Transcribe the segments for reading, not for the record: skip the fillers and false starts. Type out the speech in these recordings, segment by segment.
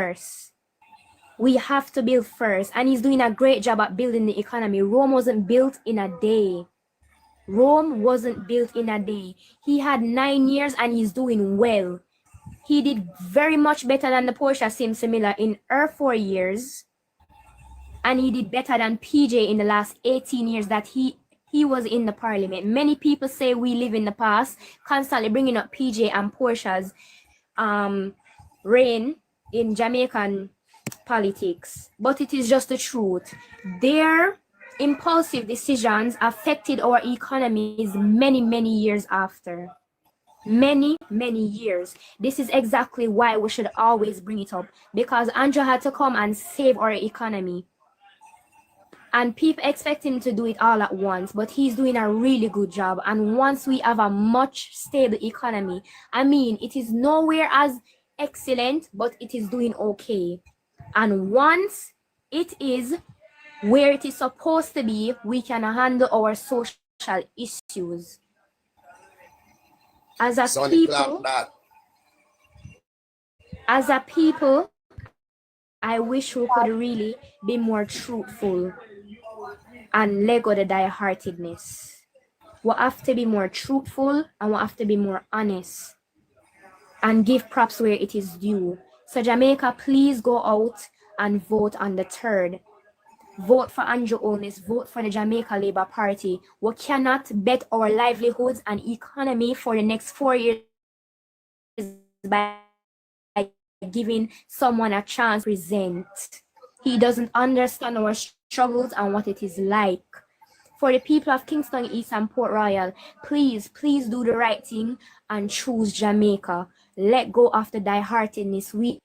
first. We have to build first. And he's doing a great job at building the economy. Rome wasn't built in a day. Rome wasn't built in a day. He had 9 years and he's doing well. He did very much better than the Portia Simsimilla in her 4 years. And he did better than PJ in the last 18 years that he was in the parliament. Many people say we live in the past, constantly bringing up PJ and Portia's reign in Jamaican politics. But it is just the truth. Their impulsive decisions affected our economies many, many years after. Many, many years. This is exactly why we should always bring it up, because Andrew had to come and save our economy. And people expect him to do it all at once, but he's doing a really good job. And once we have a much stable economy, I mean, it is nowhere as excellent, but it is doing okay. And once it is where it is supposed to be, we can handle our social issues. As a people, I wish we could really be more truthful and let go the die-heartedness. We have to be more truthful and we have to be more honest and give props where it is due. So Jamaica, please go out and vote on the 3rd. Vote for Andrew Holness, vote for the Jamaica Labour Party. We cannot bet our livelihoods and economy for the next 4 years by giving someone a chance to present. He doesn't understand our struggles and what it is like. For the people of Kingston East and Port Royal, please do the right thing and choose Jamaica. Let go of the die-heartedness. We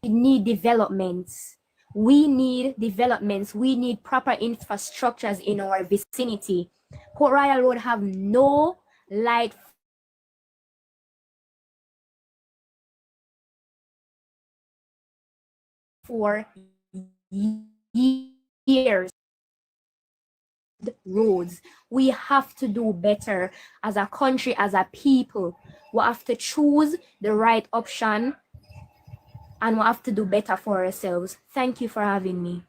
need developments. We need developments. We need proper infrastructures in our vicinity. Port Royal Road have no light for years. Roads. We have to do better as a country, as a people. We have to choose the right option and we have to do better for ourselves. Thank you for having me.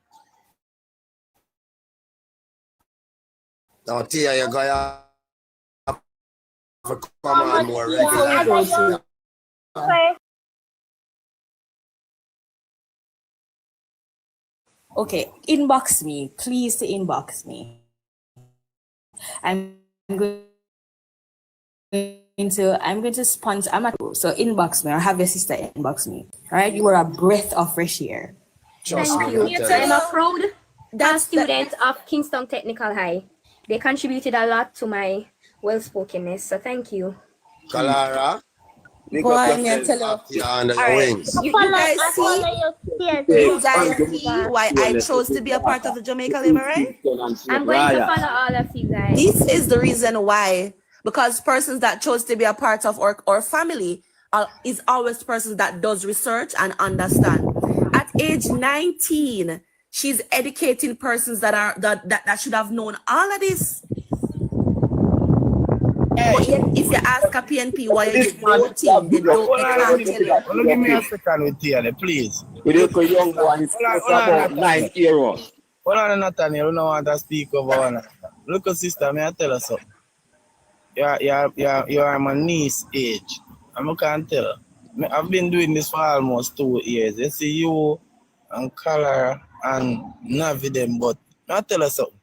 Now, Tia, you're going to have to come on more regularly. Okay, inbox me. Please inbox me. I'm going to sponsor. So inbox me or have your sister inbox me. All right, you are a breath of fresh air. Thank you. I'm a proud student of Kingston Technical High. They contributed a lot to my well-spokenness. So thank you. Kalara. Go on, tell you. Under your wings. You guys see why I chose to be a part of the Jamaica Labour, right? I'm going to follow all of you guys. This is the reason why, because persons that chose to be a part of our family is always persons that does research and understand. At age 19, she's educating persons that should have known all of this. But if you ask a PNP why you voting, they can't tell you. Give me a second with you, please. We look a young one, it's about 9 years. Hold on, Nathaniel, we don't want to speak over one. Look, sister, may I tell you something? You are my niece age. I can't tell. I've been doing this for almost 2 years. You see you and Color and Navi them, but I'll tell you something.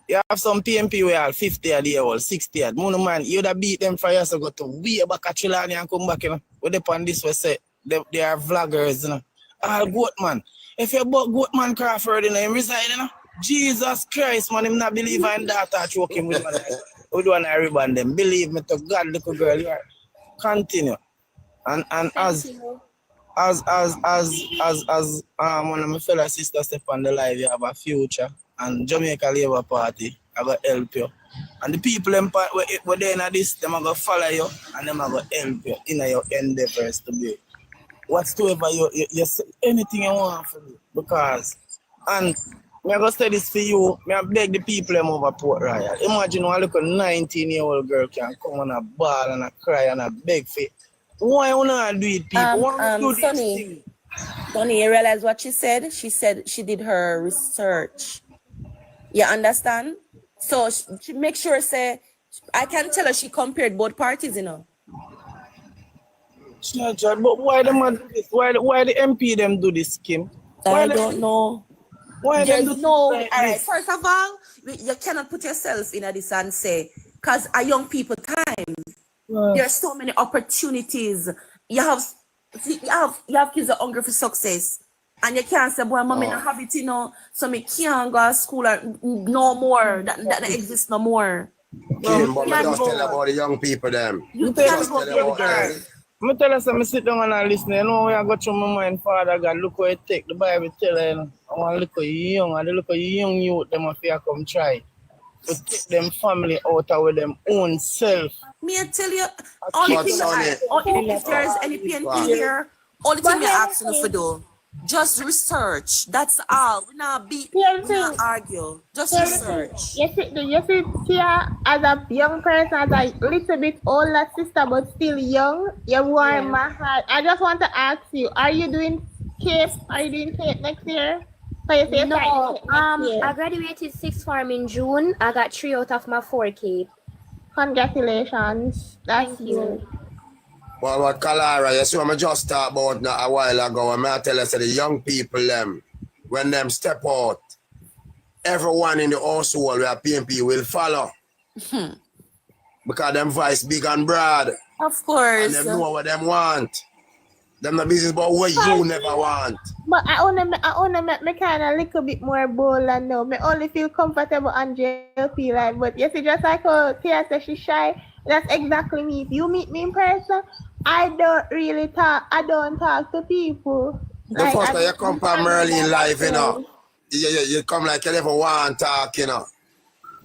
You have some PMP where are 50 a day or 60 a day. Man, you'd have beat them for years ago to way back at Chilani and come back, you know. What they on this was say, they are vloggers, you know. All goat man. If you bought goat man Crawford, you know, him reside, you know. Jesus Christ, man, him not believe in that or choke him with one ribbon them. Believe me to God, little girl, you are. Continue. And as one of my fellow sisters step on the live, you have a future. And Jamaica Labour Party, I go help you. And the people who they in this, them are going to follow you and them are going to help you in your endeavors to be. Whatsoever you say, anything you want for me. Because, and I'm going to say this for you, I beg the people them over Port Royal. Imagine one little 19-year-old girl can come and a bawl and a cry and a beg for it. Why you not do it, people? Why you do this thing? Tony, you realize what she said? She said she did her research. You understand? So she make sure say, I can tell her she compared both parties, you know. Judge, but why the man do this? Why the MP them do this, Kim? I don't know. Why them do There's no, like all right, this? first of all, you cannot put yourself in a this and say, because a young people time, there are so many opportunities. You have kids that are hungry for success. And you can't say, boy, mommy, not have it, you know, so me can't go to school or no more. That exists no more. Kim, but me just tell about the young people them. You Just can't go tell there, about girl. them. I tell us, I sit down and I listen. You know, when I go through my mind, Father God, look how it take. The Bible tell you, know, I want to look at you young, and look at you young youth, them if you come try to take them family out with them own self. Me I tell you, only But thing if there is any PNP here, only thing me asking for do, just research. That's all. We not beat, we not argue. Just research. You see, Tia, as a young person, as a little bit older sister, but still young, you warm my heart. I just want to ask you, are you doing CAPE? Are you doing CAPE next year? So you say No, year. I graduated 6th form in June. I got 3 out of my 4 CAPE. Congratulations. That's Thank you. Well, what Kalara, you see what I just talked about a while ago, and I tell us that the young people them, when them step out, everyone in the household where PNP will follow. Because them voice big and broad. Of course. And them know what them want. Them not business about what you never want. But I wanna make me kind of a little bit more bold and now. Me only feel comfortable on JLP like, but you see, just like how Tia said she's shy, that's exactly me. If you meet me in person, I don't really talk. I don't talk to people. The first time you come from Merlin life, you know, you come like you never want to talk, you know.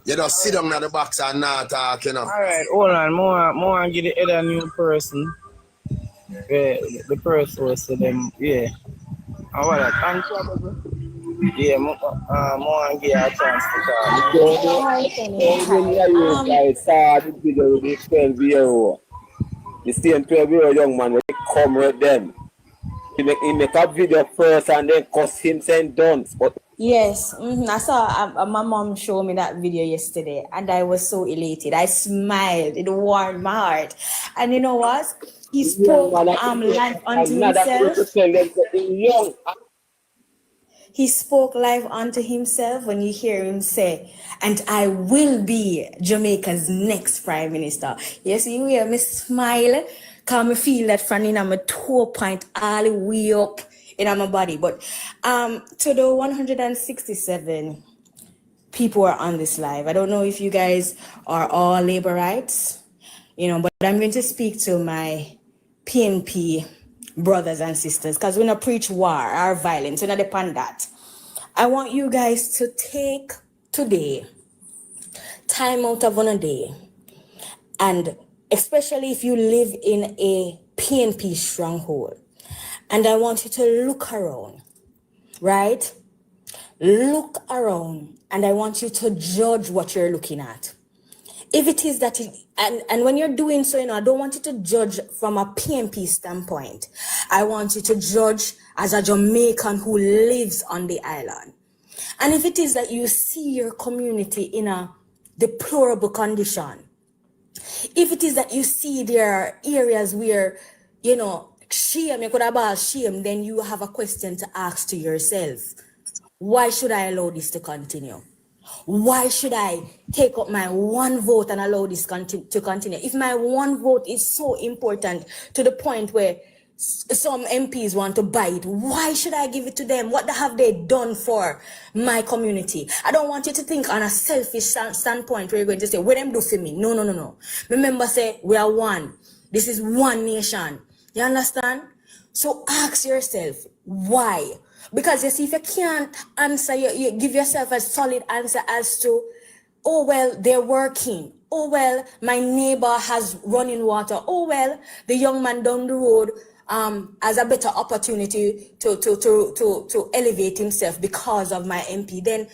You just sit down at the box and not talk, you know. All right, hold on. More give the other new person. The person was to them, yeah. How about that? Yeah, more give a chance to talk. I saw the video with this 12-year-old. The same 12-year-old young man, when he come with them. He make a video first and then cuss him saying don't. But yes, I saw my mom show me that video yesterday and I was so elated. I smiled. It warmed my heart. And you know what? He spoke life unto himself. He spoke life unto himself when you hear him say, and I will be Jamaica's next prime minister. Yes, you hear me smile. Because I feel that from in my toe point all the way up in my body. But to the 167 people who are on this live, I don't know if you guys are all labor rights, you know, but I'm going to speak to my PNP brothers and sisters because we don't preach war or violence, we don't depend on that. I want you guys to take today, time out of one day, and especially if you live in a PNP stronghold. And I want you to look around, right? Look around, and I want you to judge what you're looking at. If it is that, and when you're doing so, you know, I don't want you to judge from a PNP standpoint. I want you to judge as a Jamaican who lives on the island. And if it is that you see your community in a deplorable condition, if it is that you see there are areas where, you know, shame, you could have shame, then you have a question to ask to yourself. Why should I allow this to continue? Why should I take up my one vote and allow this to continue? If my one vote is so important to the point where some MPs want to buy it, why should I give it to them? What have they done for my community? I don't want you to think on a selfish standpoint where you're going to say, what them do for me? No. Remember, say, we are one. This is one nation. You understand? So ask yourself, why? Because you see, if you can't answer, you give yourself a solid answer as to, oh, well, they're working. Oh, well, my neighbor has running water. Oh, well, the young man down the road has a better opportunity to elevate himself because of my MP. Then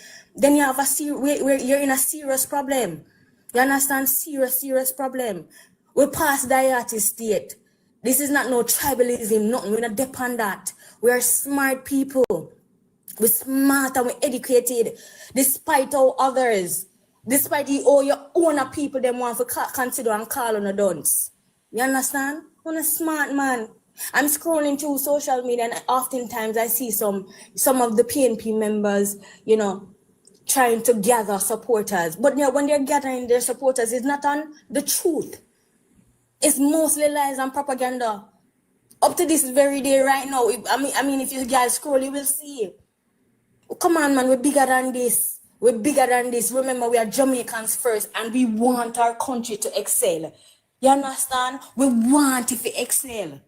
you have you're in a serious problem. You understand? Serious problem. We pass diety state. This is not no tribalism, nothing. We're not depend on that. We are smart people. We're smart and we're educated, despite all others, despite all your own people them want to consider and call on a dunce. You understand? I'm a smart man. I'm scrolling through social media and oftentimes I see some of the PNP members, you know, trying to gather supporters. But when they're gathering their supporters, it's not on the truth. It's mostly lies and propaganda. Up to this very day right now, I mean, if you guys scroll, you will see. Come on, man, we're bigger than this. We're bigger than this. Remember, we are Jamaicans first, and we want our country to excel. You understand? We want it to excel.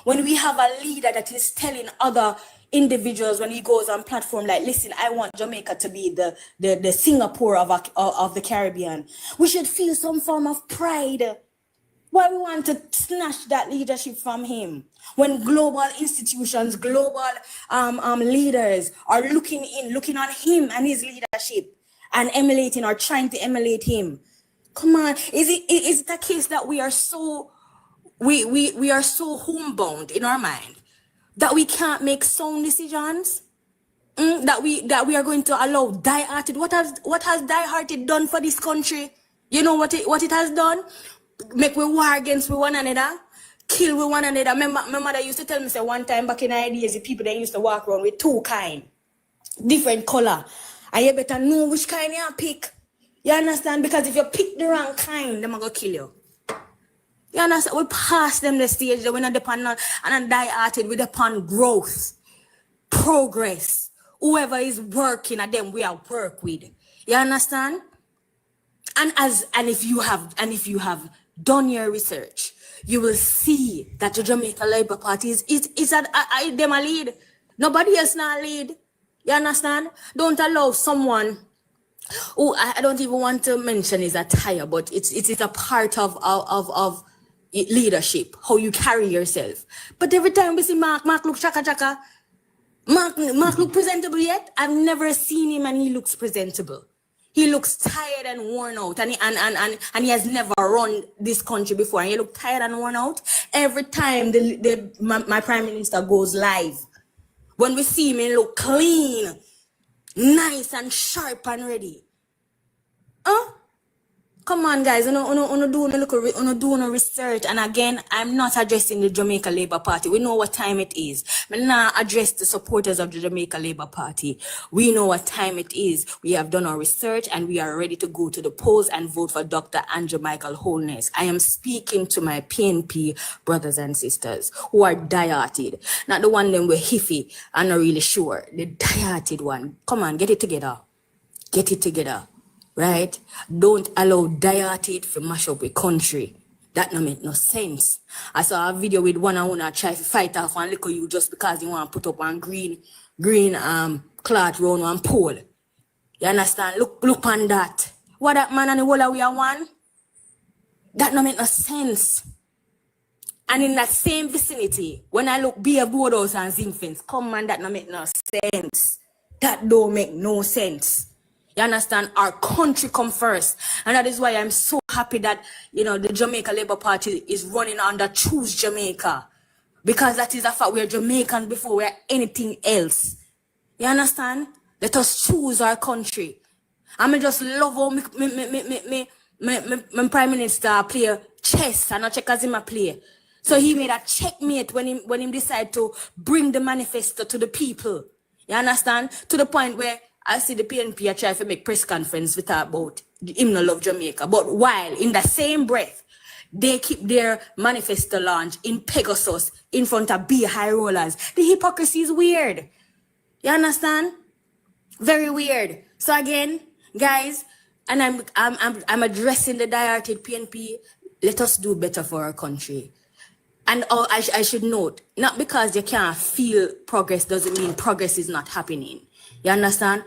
When we have a leader that is telling other individuals when he goes on platform like, listen, I want Jamaica to be the Singapore of the Caribbean, we should feel some form of pride. Why we want to snatch that leadership from him? When global institutions, global leaders are looking on him and his leadership and emulating or trying to emulate him. Come on, is it a case that we are so we are so homebound in our mind that we can't make sound decisions? That we are going to allow die-hearted. What has die-hearted done for this country? You know what it has done? Make we war against one another, kill with one another. My mother used to tell me, say, one time back in the days, the people that used to walk around with two kind, different color. And you better know which kind you pick. You understand? Because if you pick the wrong kind, they're going to kill you. You understand? We pass them the stage. We're not depend on and die-hearted. We depend growth, progress. Whoever is working at them, we are work with. You understand? And if you have done your research, you will see that the Jamaica Labour Party is them a lead. Nobody else not lead. You understand? Don't allow someone who I don't even want to mention his attire, but it's a part of leadership, how you carry yourself. But every time we see Mark look chaka. Mark look presentable yet? I've never seen him and he looks presentable. He looks tired and worn out, and he has never run this country before. And he looks tired and worn out every time my prime minister goes live. When we see him, he look clean, nice and sharp and ready. Huh? Come on, guys, do no research. And again, I'm not addressing the Jamaica Labour Party. We know what time it is. I'm not address the supporters of the Jamaica Labour Party. We know what time it is. We have done our research and we are ready to go to the polls and vote for Dr. Andrew Michael Holness. I am speaking to my PNP brothers and sisters who are die-hearted. Not the one them were hiffy and not really sure. The die-hearted one. Come on, get it together. Get it together. Right? Don't allow die-hearted to mash up a country. That no make no sense. I saw a video with one try to fight off and look at you just because you want to put up one green cloth round one pole. You understand? Look on that. What that man and the whole we are one? That no make no sense. And in that same vicinity, when I look beer boardhouse and zinc fence, come on, that no make no sense. That don't make no sense. You understand? Our country come first. And that is why I'm so happy that, you know, the Jamaica Labour Party is running under Choose Jamaica. Because that is a fact. We're Jamaicans before we're anything else. You understand? Let us choose our country. I just love how my Prime Minister play chess and not check as him a play. So he made a checkmate when he decided to bring the manifesto to the people. You understand? To the point where I see the PNP are trying to make press conference with her about the hymnal of Jamaica. But while in the same breath, they keep their manifesto launch in Pegasus in front of B high rollers. The hypocrisy is weird. You understand? Very weird. So again, guys, and I'm addressing the die-hearted PNP. Let us do better for our country. And I should note, not because you can't feel progress doesn't mean progress is not happening. You understand?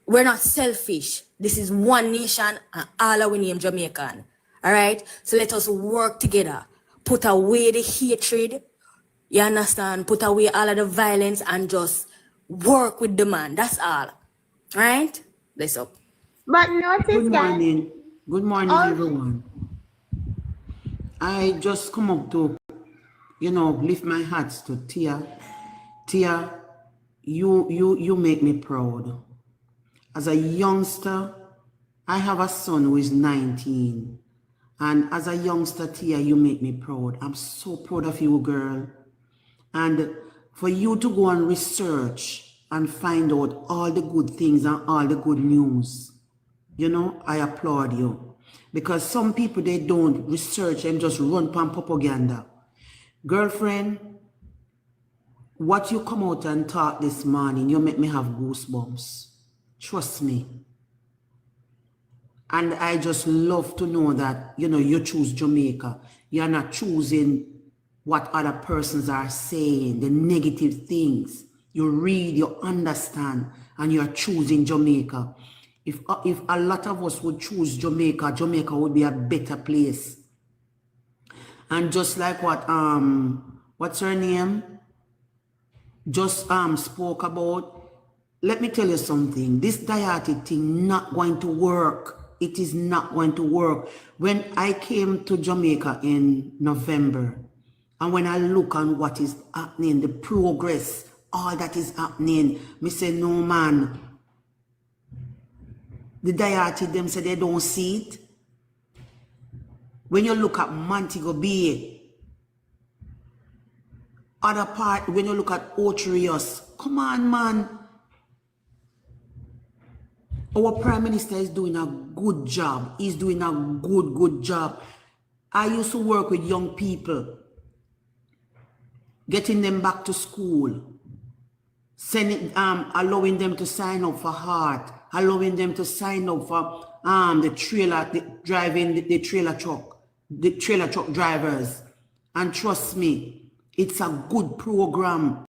We're not selfish. This is one nation and all our name Jamaican. All right? So let us work together. Put away the hatred. You understand? Put away all of the violence and just work with the man. That's all. All right? Bless up. But notice Good that morning. Good morning, everyone. I just come up to, lift my hats to Tia Tia, you make me proud. As a youngster, I have a son who is 19. And as a youngster, Tia, you make me proud. I'm so proud of you, girl. And for you to go and research and find out all the good things and all the good news, you know, I applaud you. Because some people, they don't research and just run pan propaganda. Girlfriend, what you come out and talk this morning, you make me have goosebumps. Trust me. And I just love to know that, you know, you choose Jamaica. You're not choosing what other persons are saying, the negative things. You read, you understand, and you're choosing Jamaica. If a lot of us would choose Jamaica, Jamaica would be a better place. And just like what, what's her name? Just spoke about, let me tell you something. This dietic thing not going to work. It is not going to work. When I came to Jamaica in November, and when I look on what is happening, the progress, all that is happening, me say, no man. The dietic, them say they don't see it. When you look at Montego Bay, other part, when you look at Ocherius, come on, man. Our Prime Minister is doing a good job. He's doing a good job. I used to work with young people, getting them back to school, sending, allowing them to sign up for HEART, allowing them to sign up for driving the trailer truck drivers. And trust me, it's a good program.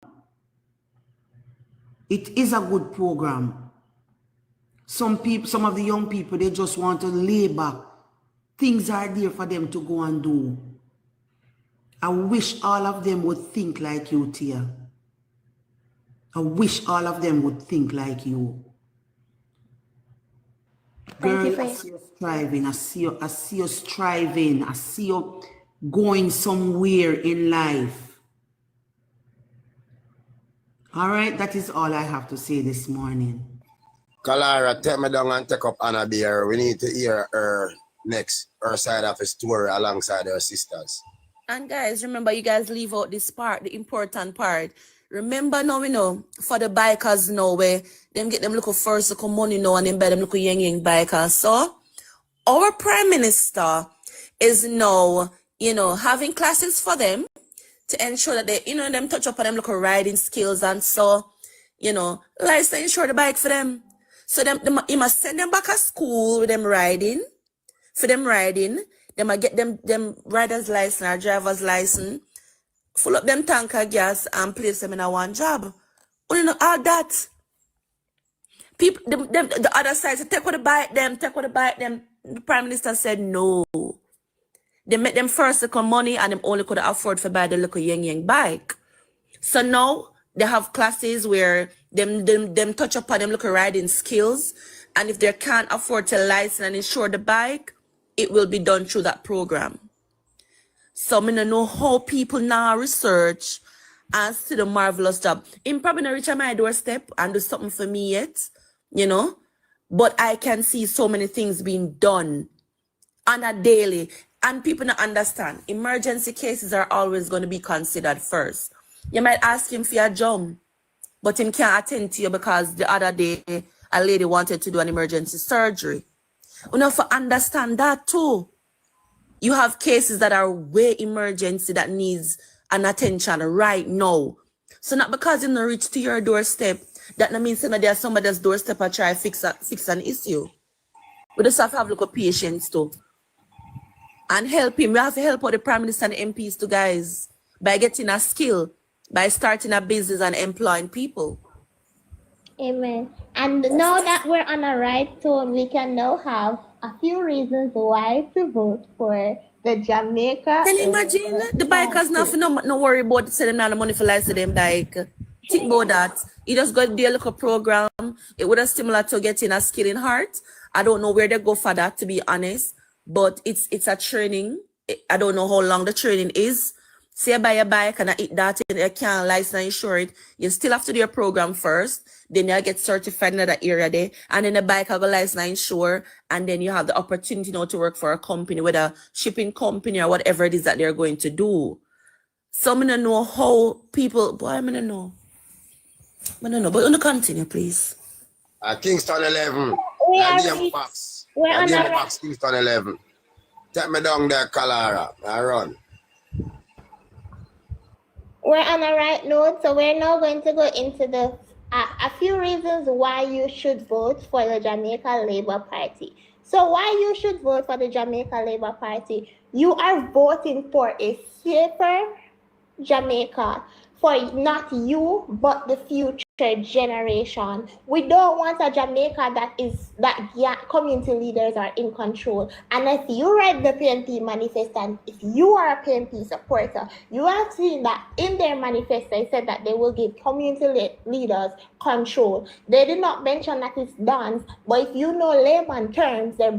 It is a good program. Some of the young people, they just want to lay back. Things are there for them to go and do. I wish all of them would think like you, Tia. I wish all of them would think like you. Girl, I see you striving. I see you striving. I see you going somewhere in life. All right, that is all I have to say this morning. Kalara, take me down and take up Anna Beer. We need to hear her next, her side of the story alongside her sisters. And guys, remember, you guys leave out this part, the important part. Remember now, we know, for the bikers now, where them get them little first little money now and then buy them little young bikers. So, our Prime Minister is now, you know, having classes for them to ensure that they, you know, them touch up on them little riding skills and so, you know, like to insure the bike for them. So you must send them back to school with them riding. For them riding, they might get them rider's license or driver's license, full up them tank of gas and place them in a one job. You know, all that. People, the other side said, take what to bike them. The Prime Minister said no. They make them first little money and them only could afford to buy the little young bike. So now they have classes where them touch upon them little riding skills, and if they can't afford to license and insure the bike, it will be done through that program. So I don't know how people now research and see the marvelous job. Him probably not reach on my doorstep and do something for me yet, you know, but I can see so many things being done on a daily, and people don't understand. Emergency cases are always going to be considered first. You might ask him for a job, but him can't attend to you because the other day a lady wanted to do an emergency surgery. You know, for understand that too. You have cases that are way emergency that needs an attention right now. So not because you don't reach to your doorstep, that not means that there's somebody's doorstep and try to fix an issue. We just have to have a look at patience too. And help him. We have to help out the Prime Minister and MPs too, guys, by getting a skill, by starting a business and employing people. Amen. And now that we're on a right tone, we can now have a few reasons why to vote for the Jamaica. Can you imagine? The bikers now no worry about sending them the money for life to them bike. Think about that. You just got to do a little program. It would have similar to getting a skill in heart. I don't know where they go for that, to be honest. But it's a training. I don't know how long the training is. Say you buy a bike and you can't license and insure it, you still have to do your program first. Then you get certified in that area there. And then the bike have a license and insure. And then you have the opportunity now to work for a company, whether a shipping company or whatever it is that they're going to do. So I don't know how people, boy, I don't know. I don't know, but on continue, please. Kingston 11. We are Game box. we're on Game a box, Kingston 11. Take me down there, Kalara. I run. We're on a right note, so we're now going to go into the a few reasons why you should vote for the Jamaica Labour Party. So why you should vote for the Jamaica Labour Party? You are voting for a safer Jamaica, for not you but the future generation. We don't want a Jamaica that community leaders are in control. And if you read the PNP manifesto, and if you are a PNP supporter, you have seen that in their manifesto they said that they will give community leaders control. They did not mention that it's dons, but if you know layman terms, they're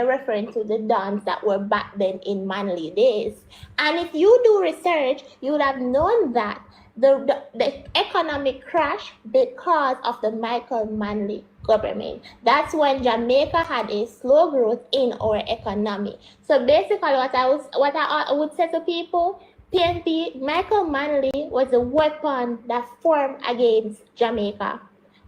referring to the dons that were back then in Manly days. And if you do research, you would have known that the economic crash because of the Michael Manley government. That's when Jamaica had a slow growth in our economy. So basically what I would say to people, PNP, Michael Manley was a weapon that formed against Jamaica.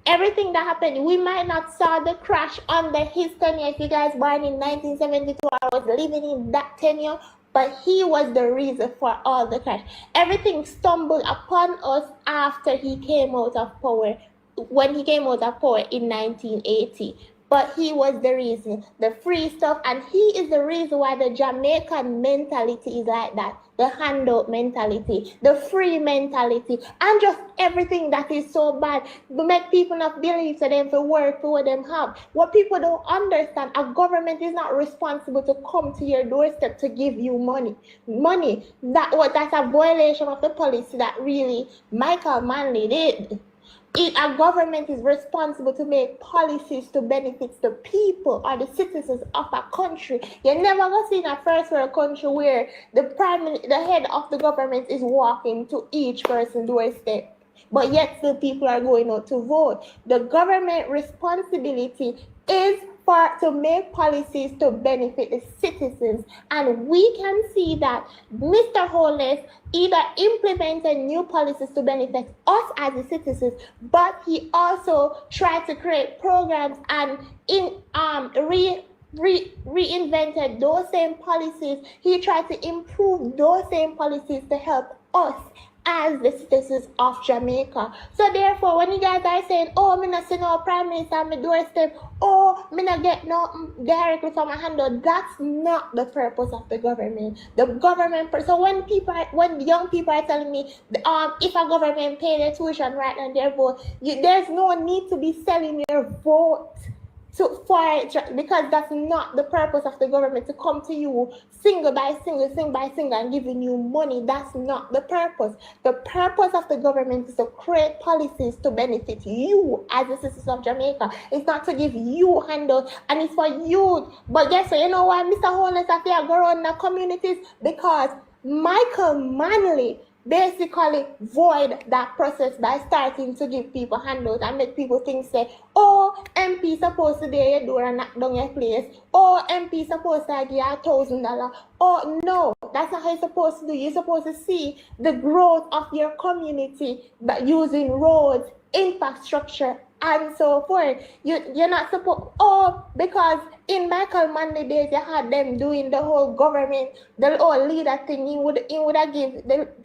Everything that happened, we might not saw the crash under his tenure. If you guys born in 1972, I was living in that tenure, but he was the reason for all the crash. Everything stumbled upon us after he came out of power, when he came out of power in 1980. But he was the reason, the free stuff, and he is the reason why the Jamaican mentality is like that. The handout mentality, the free mentality, and just everything that is so bad to make people not believe to them for work for what them have. What people don't understand, a government is not responsible to come to your doorstep to give you money. That's a violation of the policy that really Michael Manley did. A government is responsible to make policies to benefit the people or the citizens of a country. You're never gonna see in a first world country where the head of the government is walking to each person's doorstep, but yet still people are going out to vote. The government responsibility is to make policies to benefit the citizens, and we can see that Mr. Holness either implemented new policies to benefit us as the citizens, but he also tried to create programs and reinvented those same policies. He tried to improve those same policies to help us as the citizens of Jamaica. So therefore, when you guys are saying, oh, me not see no prime minister on my doorstep, oh, me not get no directly from my handle, that's not the purpose of the government. The government, so when young people are telling me, if a government pay their tuition right now, their vote, there's no need to be selling your vote. Because that's not the purpose of the government, to come to you single by single and giving you money. That's not the purpose. The purpose of the government is to create policies to benefit you as the citizens of Jamaica. It's not to give you handouts, and it's for you. But guess what? You know why Mr. Holness have to go around the communities? Because Michael Manley basically void that process by starting to give people handouts and make people think, say, oh, MP supposed to do your door and knock down your place. Oh, MP supposed to give you $1,000. Oh, no, that's not how you're supposed to do. You're supposed to see the growth of your community by using roads, infrastructure, and so forth. You're not supposed, because in Michael Manley days, you had them doing the whole government, the whole leader thing. He would have give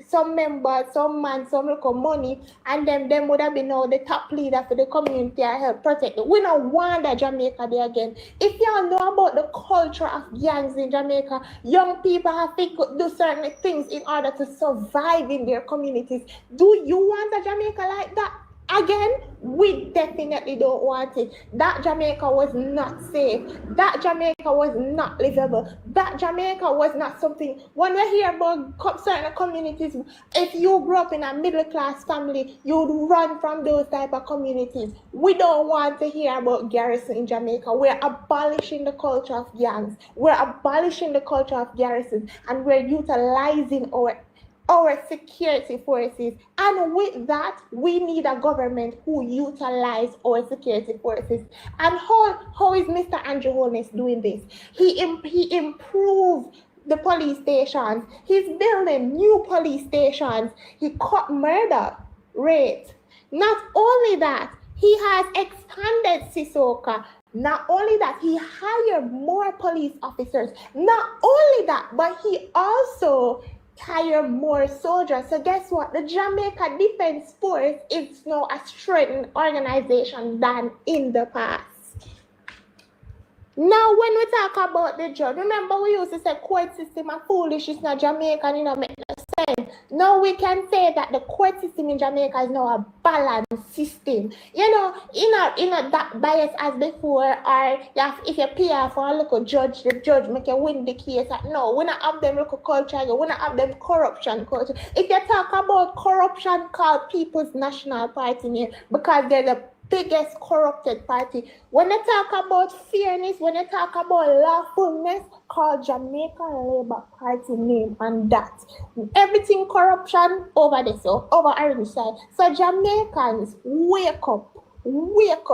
some members, some man, some little money, and them would have been now the top leader for the community and help protect it. We don't want that Jamaica there again. If you know about the culture of gangs in Jamaica, young people have to do certain things in order to survive in their communities. Do you want a Jamaica like that? Again, we definitely don't want it. That Jamaica was not safe. That Jamaica was not livable. That Jamaica was not something. When we hear about certain communities, if you grew up in a middle class family, you'd run from those type of communities. We don't want to hear about garrison in Jamaica. We're abolishing the culture of gangs. We're abolishing the culture of garrisons, and we're utilizing our our security forces. And with that, we need a government who utilize our security forces. And how is Mr. Andrew Holness doing this? He improved the police stations. He's building new police stations. He cut murder rates. Not only that, he has expanded Sissoka. Not only that, he hired more police officers. Not only that, but he also hire more soldiers. So guess what? The Jamaica Defense Force is now a strengthened organization than in the past. Now, when we talk about the judge, remember we used to say court system is foolish, it's not Jamaican, it don't make no sense. Now we can say that the court system in Jamaica is now a balanced system. You know, that bias as before, or if you pay for a local judge, the judge make you win the case. No, we not have them local culture, we not have them corruption culture. If you talk about corruption, call People's National Party here, because they're the biggest corrupted party. When you talk about fairness, when you talk about lawfulness, call Jamaica Labour Party name and that. Everything corruption over this, so over our side. So Jamaicans, wake up,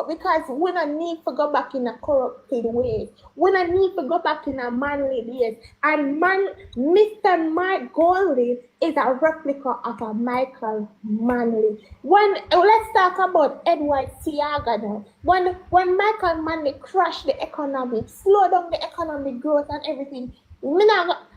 because we don't need to go back in a corrupted way. We don't need to go back in a manly days. And Mr. Mark Goldie is a replica of a Michael Manley. Let's talk about Edward Seaga now. When Michael Manley crashed the economy, slowed down the economic growth and everything, I'm not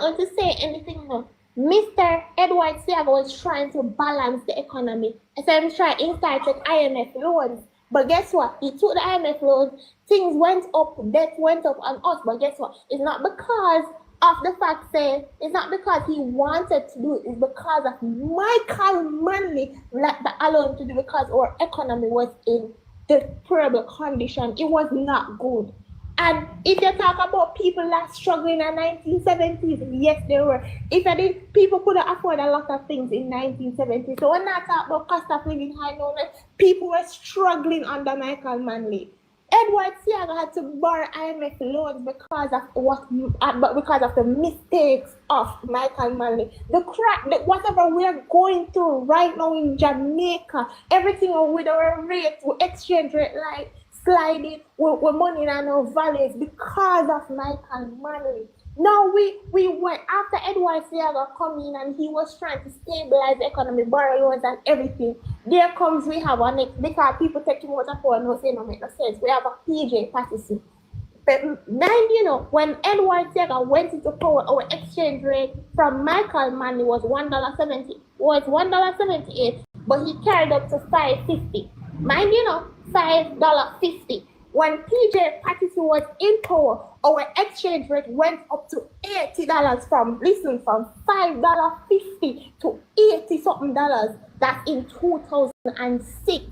going to say anything more. Mr. Edward Seaga was trying to balance the economy. So he tried to take IMF loans. But guess what? He took the IMF loans, things went up, debt went up on us. But guess what? It's not because of the fact that it's not because he wanted to do it, it's because of Michael Manley let the alone to do, because our economy was in deplorable condition. It was not good. And if you talk about people that struggling in the 1970s, yes, they were. People couldn't afford a lot of things in 1970s. So when I talk about cost of living high, people were struggling under Michael Manley. Edward Seaga had to borrow IMF loans because of the mistakes of Michael Manley. Whatever we are going through right now in Jamaica, everything with our rate, with exchange rate, like sliding, with money in our valleys because of Michael Manley. Now we went after Edward Seaga come in and he was trying to stabilize the economy, borrow loans and everything. There comes we have a next, because people take him out of power, no say no make no sense. We have a PJ Patterson. But then when Edward Seaga went into power, our exchange rate from Michael Manley was $1.78, but he carried up to $5.50. Mind $5.50. When PJ Patterson was in power, our exchange rate went up to $80 from $5.50 to $80-something. That's in 2006.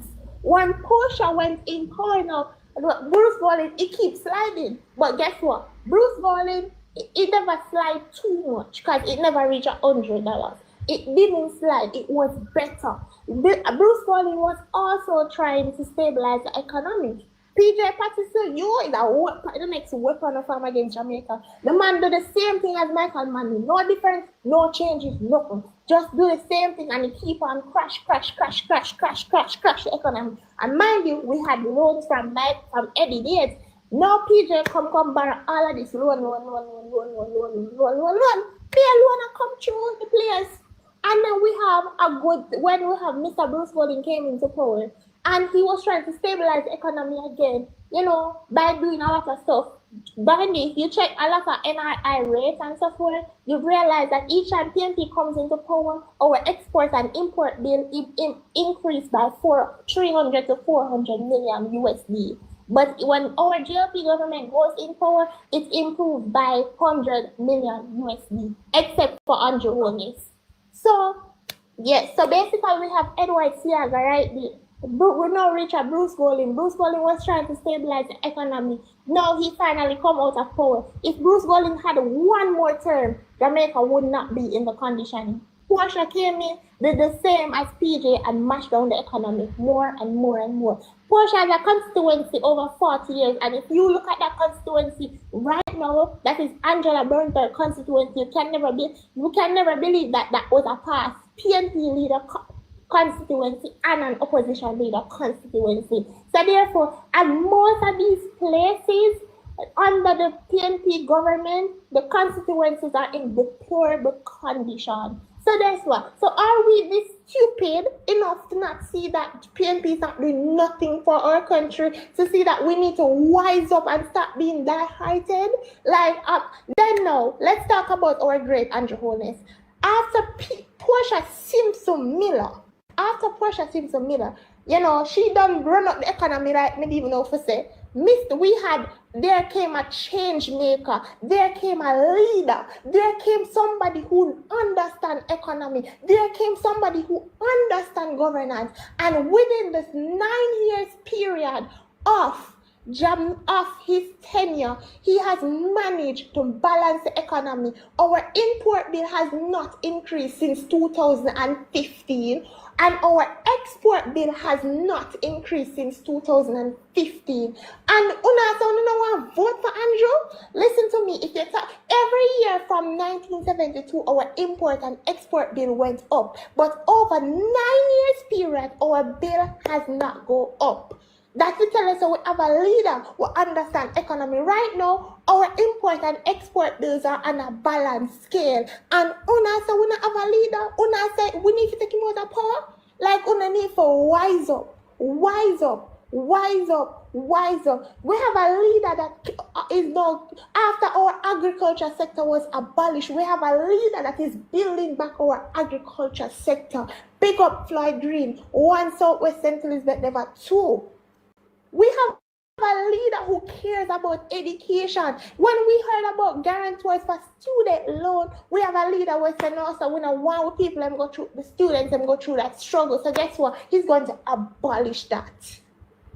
When Portia went in power now, Bruce Golding, it keeps sliding. But guess what? Bruce Golding, it never slide too much because it never reached $100. It didn't slide, it was better. Bruce Golding was also trying to stabilize the economy. PJ Patterson, is the next weapon of him against Jamaica. The man do the same thing as Michael Manley. No difference, no changes, nothing. Just do the same thing and he keep on crash the economy. And mind you, we had loans from Eddie Yates. Now PJ come borrow all of this loan. Pay a loan and come through the place. And then when we have Mr. Bruce Golding came into power, and he was trying to stabilize the economy again, by doing a lot of stuff. But if you check a lot of NII rates and so forth, you realize that each time PNP comes into power, our export and import bill increased by 300 to 400 million USD. But when our JLP government goes in power, it's improved by 100 million USD, except for Andrew Holness. So, yes, so basically we have Edward Seaga right there. We now reach a Bruce Golding. Bruce Golding was trying to stabilize the economy. Now he finally come out of power. If Bruce Golding had one more term, Jamaica would not be in the condition. Portia came in, did the same as PJ and mashed down the economy more and more and more. Portia has a constituency over 40 years, and if you look at that constituency right right now, that is Angela Burnberg constituency. You can never believe that that was a past PNP leader constituency and an opposition leader constituency. So therefore, at most of these places under the PNP government, the constituencies are in deplorable condition. So that's what. So are we this stupid enough to not see that PNP is not doing nothing for our country, to see that we need to wise up and stop being die-hearted? Then now, let's talk about our great Andrew Holness. After Portia Simpson Miller, you know, she done run up the economy like me even know for say. There came a change maker, there came a leader, there came somebody who understand economy, there came somebody who understand governance, and within this 9 years period of his tenure, he has managed to balance the economy. Our import bill has not increased since 2015, and our export bill has not increased since 2015. And una want vote for Andrew? Listen to me. If you talk every year from 1972, our import and export bill went up, but over 9 years period, our bill has not go up. That will tell us that we have a leader who understands economy. Right now, our import and export bills are on a balanced scale. And una say we don't have a leader. Una say we need to take him out of power. Like una need to wise up. We have a leader that is now, after our agriculture sector was abolished, we have a leader that is building back our agriculture sector. Big up Floyd Green, 1 Southwest St. Elizabeth, never 2. We have a leader who cares about education. When we heard about guarantors for student loan, we have a leader who said, no, so we don't want people to go through, the students and go through that struggle. So guess what? He's going to abolish that.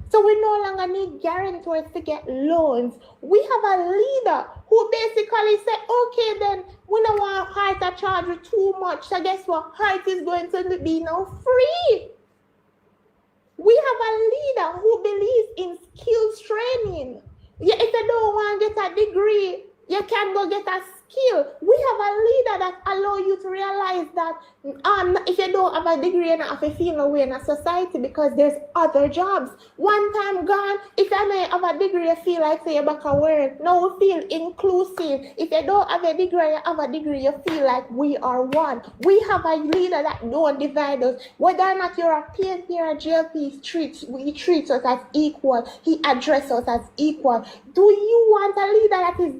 So we no longer need guarantors to get loans. We have a leader who basically said, okay, then we don't want Heart to charge you too much. So guess what? Heart is going to be now free. We have a leader who believes in skills training. Yeah, if you don't want to get a degree, you can go get a skill. We have a leader that allows you to realize that if you don't have a degree, you don't have to feel no way in a society because there's other jobs. One time gone, if you don't have a degree, you feel like say you're back at work. No, we feel inclusive. If you don't have a degree, you have a degree, you feel like we are one. We have a leader that don't divide us. Whether or not you're a PNP or a JLP, he treats us as equal. He addresses us as equal. Do you want a leader that is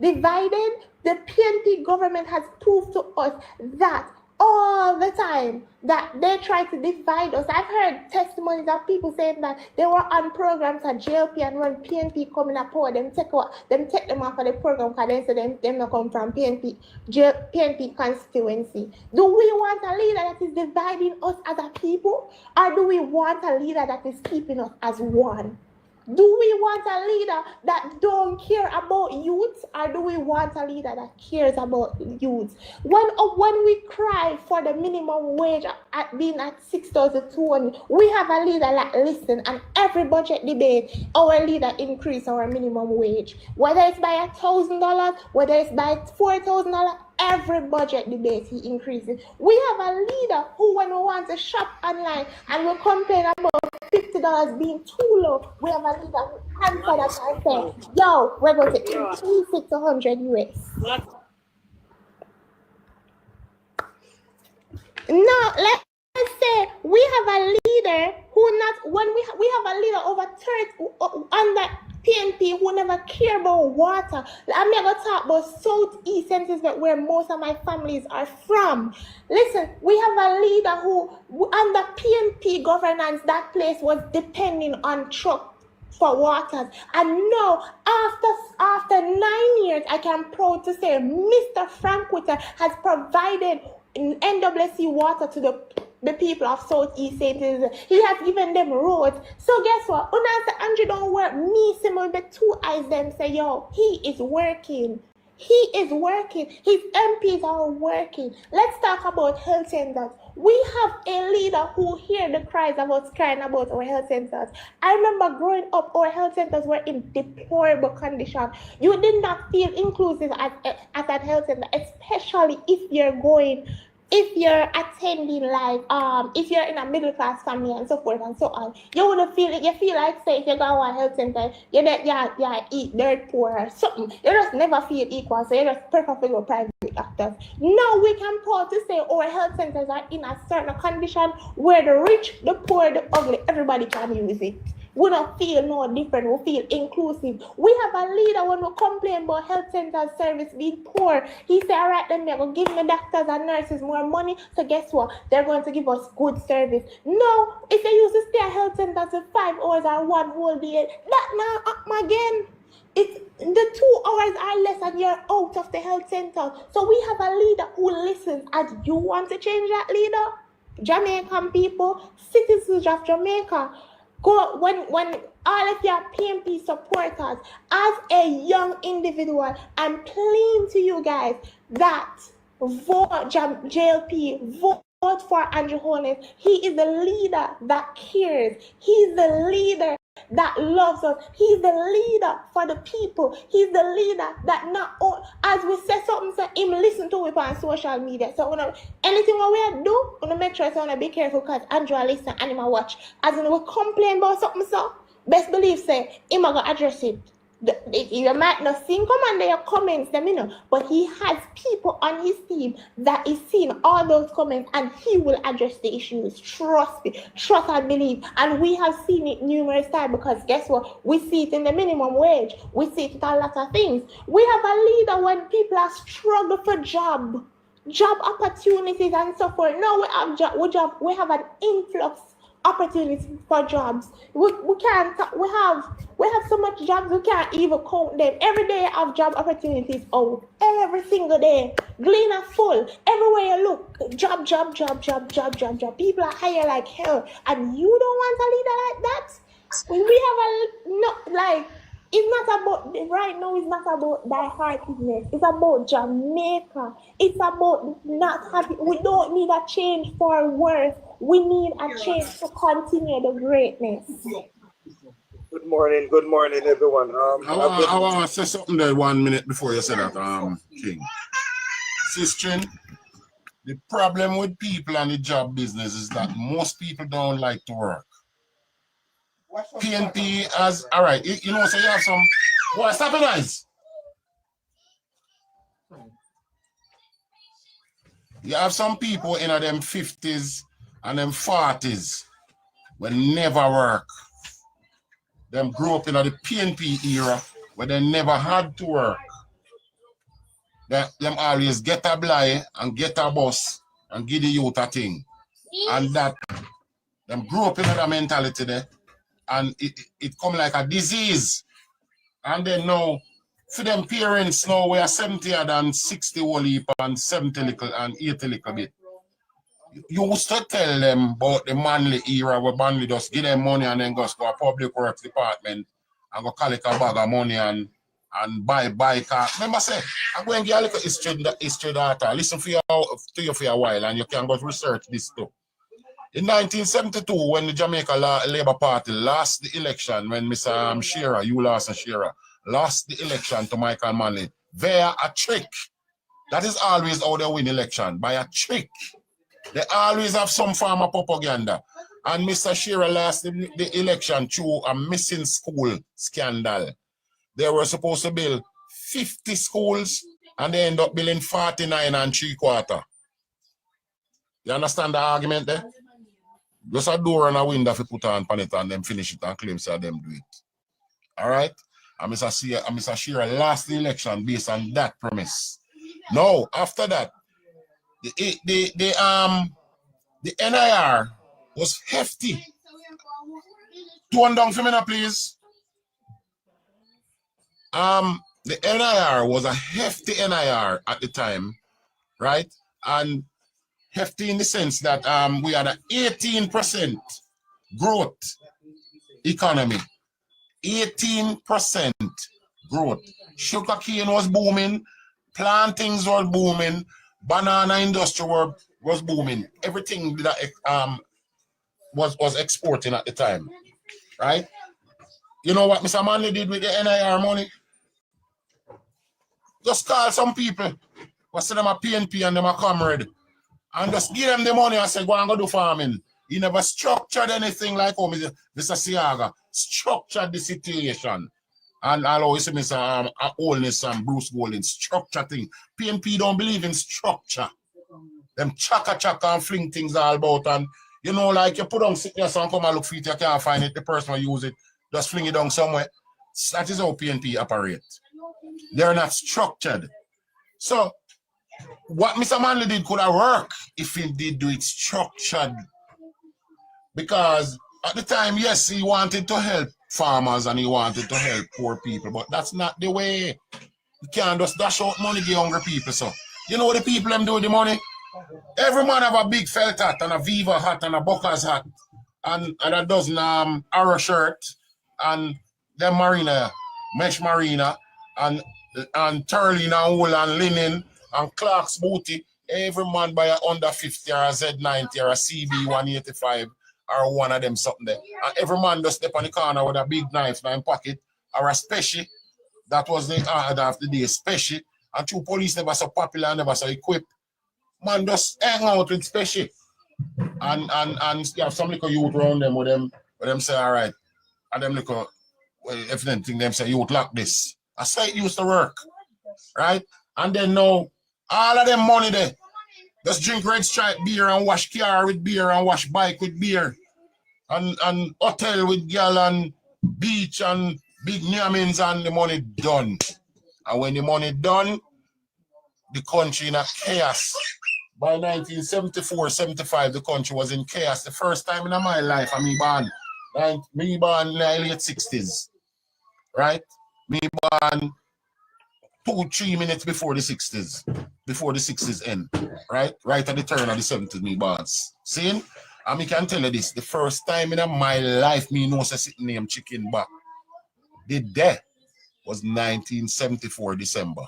divided? The PNP government has proved to us that all the time that they try to divide us. I've heard testimonies of people saying that they were on programs at JLP, and when PNP come in a power, them take them off of the program because they say them not come from PNP constituency. Do we want a leader that is dividing us as a people, or do we want a leader that is keeping us as one? Do we want a leader that don't care about youth, or do we want a leader that cares about youth? When we cry for the minimum wage at being at 6,200, we have a leader that listen, and every budget debate, our leader increase our minimum wage. Whether it's by $1,000, whether it's by $4,000, every budget debate he increases. We have a leader who, when we want to shop online and we complain about $50 being too low, we have a leader who answer that and say, yo, we're going to increase it to 100 US. Now, let's say we have a leader who we have a leader over 30 under PNP who never care about water. I'm never talk about Southeast St. Elizabeth, where most of my families are from. Listen, we have a leader who under PNP governance, that place was depending on truck for water. And now, after 9 years, I can proud to say Mr. Frank Witter has provided NWC water to the people of Southeast St. Elizabeth. He has given them roads. So guess what? Unasa Andrew don't work. Me, Simon, with 2 eyes, them say, yo, he is working. He is working. His MPs are working. Let's talk about health centers. We have a leader who hear the cries of us crying about our health centers. I remember growing up, our health centers were in deplorable condition. You did not feel inclusive at that health center, especially if you're attending like if you're in a middle class family and so forth and so on. You wouldn't feel it. You feel like say if you go to a health center, you eat dirt poor or something. You just never feel equal, so you just prefer to go private doctors. Now we can proud to say our health centers are in a certain condition where the rich, the poor, the ugly, everybody can use it. We don't feel no different. We feel inclusive. We have a leader when we complain about health center service being poor. He said, all right, then they're going to give me doctors and nurses more money. So guess what? They're going to give us good service. No, if you used to stay at health center for 5 hours or 1 whole day, that now up again. It's the 2 hours are less and you're out of the health center. So we have a leader who listens. And you want to change that leader? Jamaican people, citizens of Jamaica, go when all of your PNP supporters, as a young individual, I'm pleading to you guys that vote JLP, vote for Andrew Holness. He is the leader that cares. He's the leader that loves us. He's the leader for the people. He's the leader that not all, as we say something, so him listen to it on social media. So anything what we do, we make sure so be careful because Andrew listen and him watch. As when we complain about something, so best believe say him gonna address it. You might not see him come under your comments, but he has people on his team that is seeing all those comments and he will address the issues. Trust me, trust and believe. And we have seen it numerous times because guess what? We see it in the minimum wage. We see it with a lot of things. We have a leader when people are struggling for job opportunities and so forth. Now we have an influx opportunities for jobs. We can't. We have so much jobs we can't even count them. Every day I have job opportunities out. Every single day, Glen are full. Everywhere you look, job. People are hired like hell, and you don't want a leader like that. We have it's not about right now. It's not about die-heartedness. It's about Jamaica. It's about not having. We don't need a change for worse. We need a change to continue the greatness. Good morning, everyone. I want to say something there 1 minute before you say that, King. Sister, the problem with people and the job business is that most people don't like to work. PNP as all right, so you have some. What? Stop it, guys. You have some people in them 50s and them 40s will never work. Them grew up in the PNP era where they never had to work. Them always get a blind and get a bus and give the youth a thing. And that them grew up in that mentality there. And it come like a disease. And then now, for them parents now, we are 70 and 60 whole heap and 70 little and 80 little bit. You used to tell them about the manly era where manly just give them money and then go to a public works department and go collect a bag of money and buy car. Remember say, I'm going to give you a little history data. Listen to you for a while and you can go research this too. In 1972, when the Jamaica Labour Party lost the election, when Mr. Shearer, Lawson Shearer, lost the election to Michael Manley via a trick. That is always how they win election, by a trick. They always have some form of propaganda. And Mr. Shearer lost the election through a missing school scandal. They were supposed to build 50 schools and they end up building 49 and 3/4. You understand the argument there? Just a door and a window if you put on it and then finish it and claim say them do it. All right? And Mr. Shearer lost the election based on that premise. Now, after that, the NIR was hefty. Tone down for me now, please. The NIR was a hefty NIR at the time, right? And hefty in the sense that we had an 18% growth economy. 18% growth. Sugarcane was booming, plantings were booming, banana industry were was booming. Everything that was exporting at the time, right? You know what Mr. Manley did with the NIR money? Just call some people, was them a PNP and them a comrade, and just give them the money and say, go and go do farming. He never structured anything like Mr. Siaga structured the situation. And I'll always say Mr. Holness and Bruce Golden, structure thing. PNP don't believe in structure. Them chaka and fling things all about, and you know, like you put on sickness and come and look for it, you can't find it, the person will use it, just fling it down somewhere. That is how PNP operate. They're not structured. So what Mr. Manley did could have worked if he did do it structured. Because at the time, yes, he wanted to help farmers and he wanted to help poor people, but that's not the way. You can't just dash out money to hungry people. So you know what the people them do with the money? Every man have a big felt hat and a Viva hat and a Buckers hat and a dozen arrow shirt and them marina, mesh marina and turleen and wool and linen and Clark's booty. Every man buy a under 50 or a Z90 or a CB 185 or one of them something there. And every man just step on the corner with a big knife in his pocket or a special. That was the order of the day, special. And two police never so popular, never so equipped. Man just hang out with special. And you have some little youth around them with them say, all right. And them little, well, if anything, them say, youth like this. That's how it used to work. Right? And then now, all of them money there. Just drink Red Stripe beer and wash car with beer and wash bike with beer. And hotel with girl and beach and big nyamins and the money done. And when the money done, the country in a chaos. By 1974-75, the country was in chaos. The first time in my life, me born in the late 60s. Right? Me born 2-3 minutes before the 60s. Before the 60s end. Right? Right at the turn of the 70s, me born. See? And me can tell you this. The first time in my life, me know sitting name chicken back. The day was 1974 December.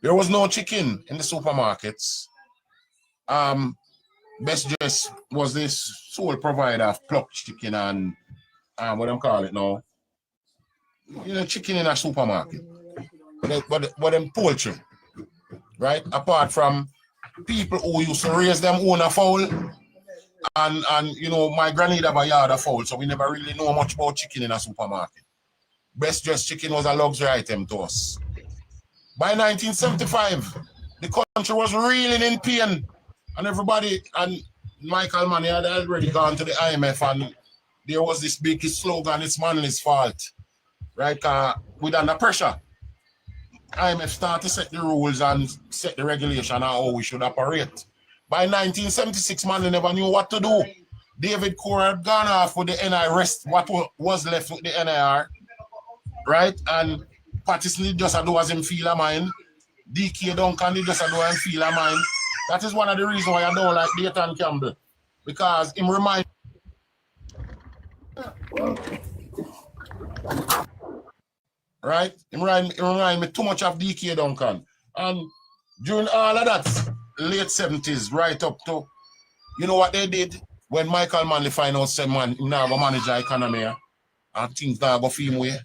There was no chicken in the supermarkets. Best Dress was this sole provider of plucked chicken and what I'm calling it now. You know, chicken in a supermarket. But them poultry, right? Apart from people who used to raise them own a fowl. And you know, my granny have a yard of fowl, so we never really know much about chicken in a supermarket. Best Dressed chicken was a luxury item to us. By 1975, the country was reeling in pain, and everybody, and Michael Mann had already gone to the IMF, and there was this big slogan, it's Manley's fault, right? With under pressure. IMF started to set the rules and set the regulation on how we should operate. By 1976, Manley never knew what to do. David Corr had gone off with the NIR, rest what was left with the NIR, right? And Patterson just do as him feel a mind. DK Duncan just do as him feel a mind. That is one of the reasons why I don't like Dayton Campbell. Because him remind right? Him remind me too much of DK Duncan. And during all of that, late 70s, right up to, you know what they did? When Michael Manley find out said, man, him now go manage the economy and things now go for him way.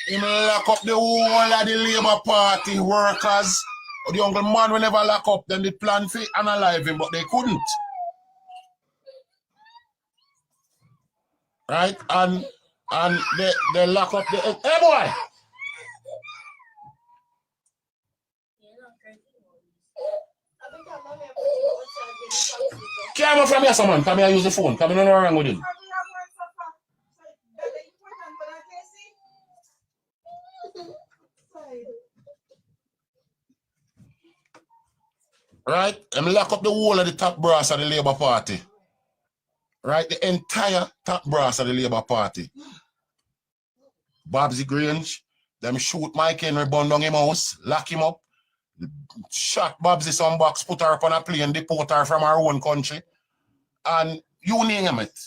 Him lock up the whole of the Labour Party workers. The young man will never lock up, then they plan to unalive him, but they couldn't. Right? And they lock up the... Hey, boy! Come on from here, someone. Come here, use the phone. Come in and around with him. Right? And lock up the whole of the top brass of the Labour Party. Right? The entire top brass of the Labour Party. Babsy Grange, them shoot Mike Henry, burn down him house, lock him up, shot Babsy some box, put her up on a plane, deport her from our own country. And you name it.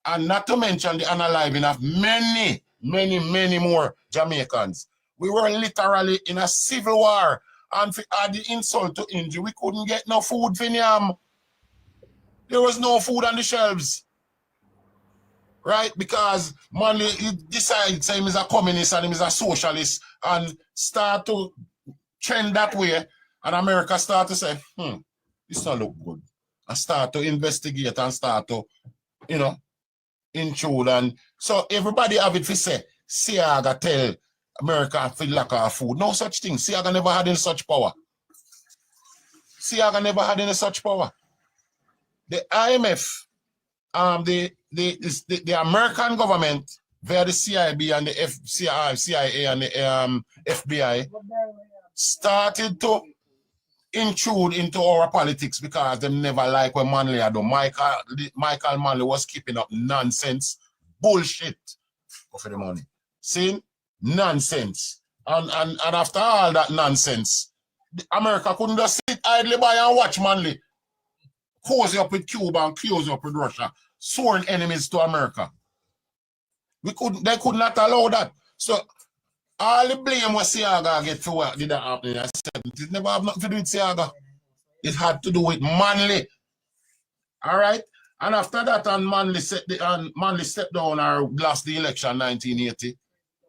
And not to mention the unaliving of many more Jamaicans. We were literally in a civil war and for add the insult to injury, we couldn't get no food for him. There was no food on the shelves. Right? Because Manley he decides him is a communist and him is a socialist and start to trend that way, and America start to say, this don't look good. And start to investigate and start to, intrude. And so everybody have it to say, Siaga tell America for lack of food. No such thing. Siaga never had any such power. Siaga never had any such power. The IMF, the American government via the CIB and the CIA and the FBI started to intrude into our politics because they never like when Manley had done. Michael Manley was keeping up nonsense, bullshit for the money. See? Nonsense. And after all that nonsense, America couldn't just sit idly by and watch Manley cozy up with Cuba and cozy up with Russia, sworn enemies to America. They could not allow that. So all the blame was Siaga get for what did that happen in the 70s. It never have nothing to do with Siaga. It had to do with Manley. All right? And after that, and Manley stepped down or lost the election in 1980.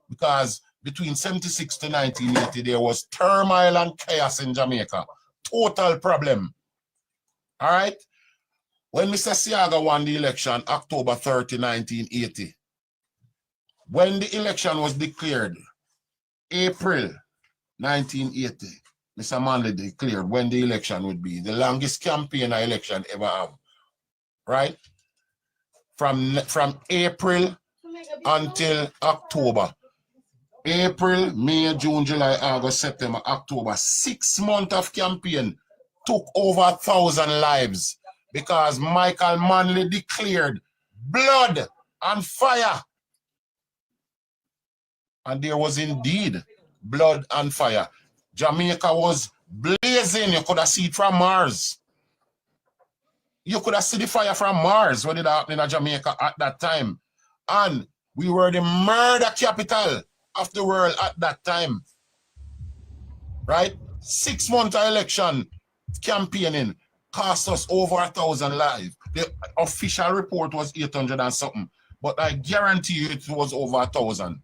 Because between 76 to 1980, there was turmoil and chaos in Jamaica. Total problem. All right? When Mr. Siaga won the election, October 30, 1980, when the election was declared, April 1980, Mr. Manley declared when the election would be. The longest campaign or election ever have. Right? From April until October. April, May, June, July, August, September, October. 6 months of campaign took over 1,000 lives because Michael Manley declared blood and fire. And there was indeed blood and fire. Jamaica was blazing. You could have seen it from Mars. You could have seen the fire from Mars when it happened in Jamaica at that time. And we were the murder capital of the world at that time. Right? 6 months of election campaigning cost us over 1,000 lives. The official report was 800 and something. But I guarantee you it was over 1,000.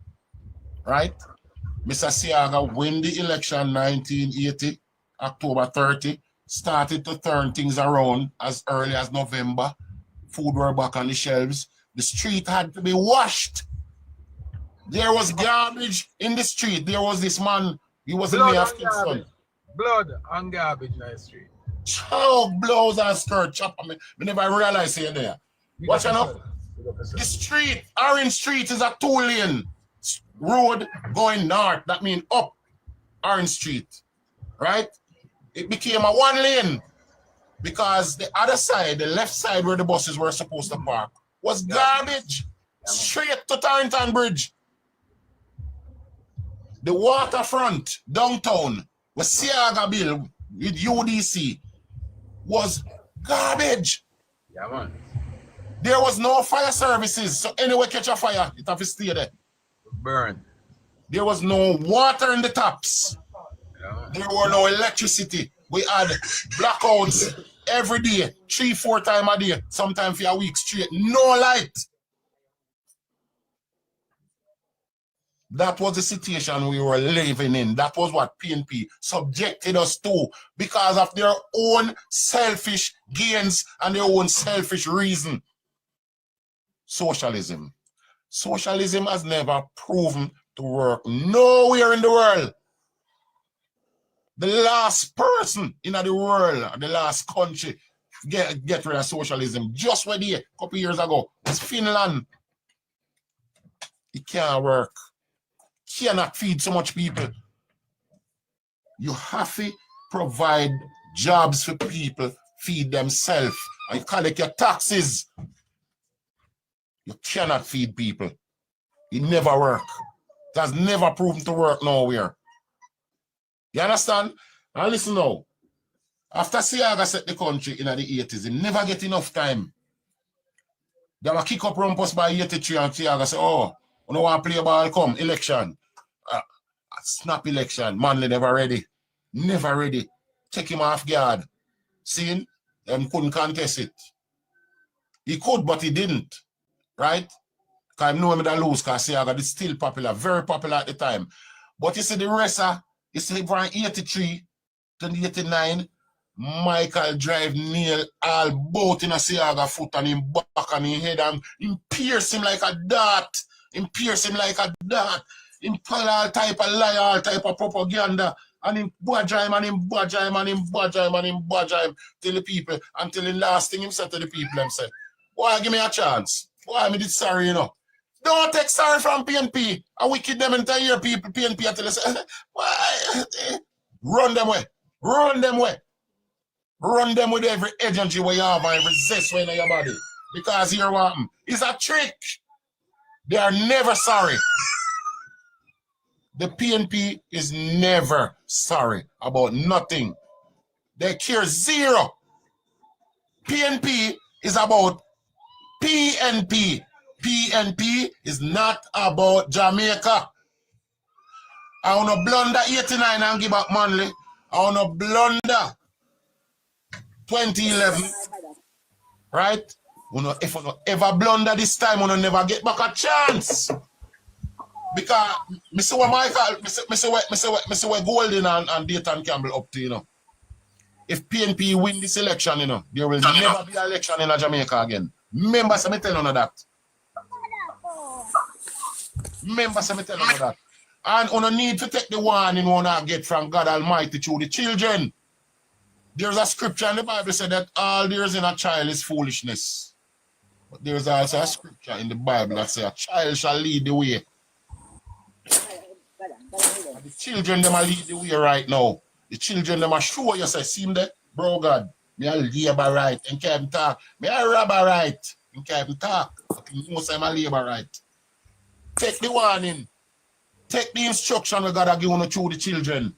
Right? Mr. Siaga win the election 1980, October 30, started to turn things around as early as November. Food were back on the shelves. The street had to be washed. There was garbage in the street. There was this man, he was the mayor of Kingston. Blood and garbage in the street. Chow, blows and skirt, chop. I never realized here there. Watch out. The street, Orange Street is a 2-lane road going north. That means up Orange Street, right? It became a 1-lane because the other side, the left side where the buses were supposed to park, was garbage straight to Torrington Bridge. The waterfront downtown was Siaga Bill with UDC was garbage. Yeah, man. There was no fire services, so anywhere catch a fire, it have to stay there. Burn. There was no water in the taps. Yeah. There were no electricity. We had blackouts every day, 3-4 times a day, sometimes for a week straight. No light. That was the situation we were living in. That was what PNP subjected us to because of their own selfish gains and their own selfish reason. Socialism. Socialism has never proven to work nowhere in the world. The last person in the world, the last country, get rid of socialism, just where they, a couple years ago, was Finland. It can't work. Cannot feed so much people. You have to provide jobs for people, feed themselves, and collect your taxes. You cannot feed people. It never work. It has never proven to work nowhere. You understand? And listen now. After Siaga set the country in the 80s, he never get enough time. They were kick up Rumpus by 83 and Siaga say, oh, you don't want to play ball, come, election. Snap election. Manley never ready. Never ready. Take him off guard. See? Them couldn't contest it. He could, but he didn't. Right? Because I know him that lose because Siaga is still popular, very popular at the time. But you see the rest you see from 83 to 89, Michael drive Neil all both in a Siaga foot and him back and him head and him pierce him like a dart. Him pierce him like a dart. Him pull all type of lie, all type of propaganda. And him badger him and him badger him and him badger him and him badger him till the people, until the last thing him said to the people, him said, why give me a chance? Why me did sorry, you know? Don't take sorry from PNP. I wicked them entire people, PNP until they say, why? Run them way. Run them way. Run them with every energy where you have and every zest in your body. Because here what happened. It's a trick. They are never sorry. The PNP is never sorry about nothing. They care zero. PNP is about PNP. PNP is not about Jamaica. I want to blunder 89 and give back Manley. I want to blunder 2011. Right? If you ever blunder this time, you never get back a chance. Because Mr. Michael, Mr. Golden and Dayton Campbell up to, you know. If PNP win this election, you know, there will never be an election in Jamaica again. Remember, so me tell you that. Remember, so me tell you that. And you need to take the warning you want to get from God Almighty through the children. There's a scripture in the Bible said that all there is in a child is foolishness. But there's also a scripture in the Bible that says a child shall lead the way. And the children, them are lead the way right now. The children, them are show you, say, see him there? Bro, God, me a labor right and can't even talk. Me a robber right and can't even talk. But you know, say I'm a labor right. Take the warning. Take the instruction we gotta give you through the children.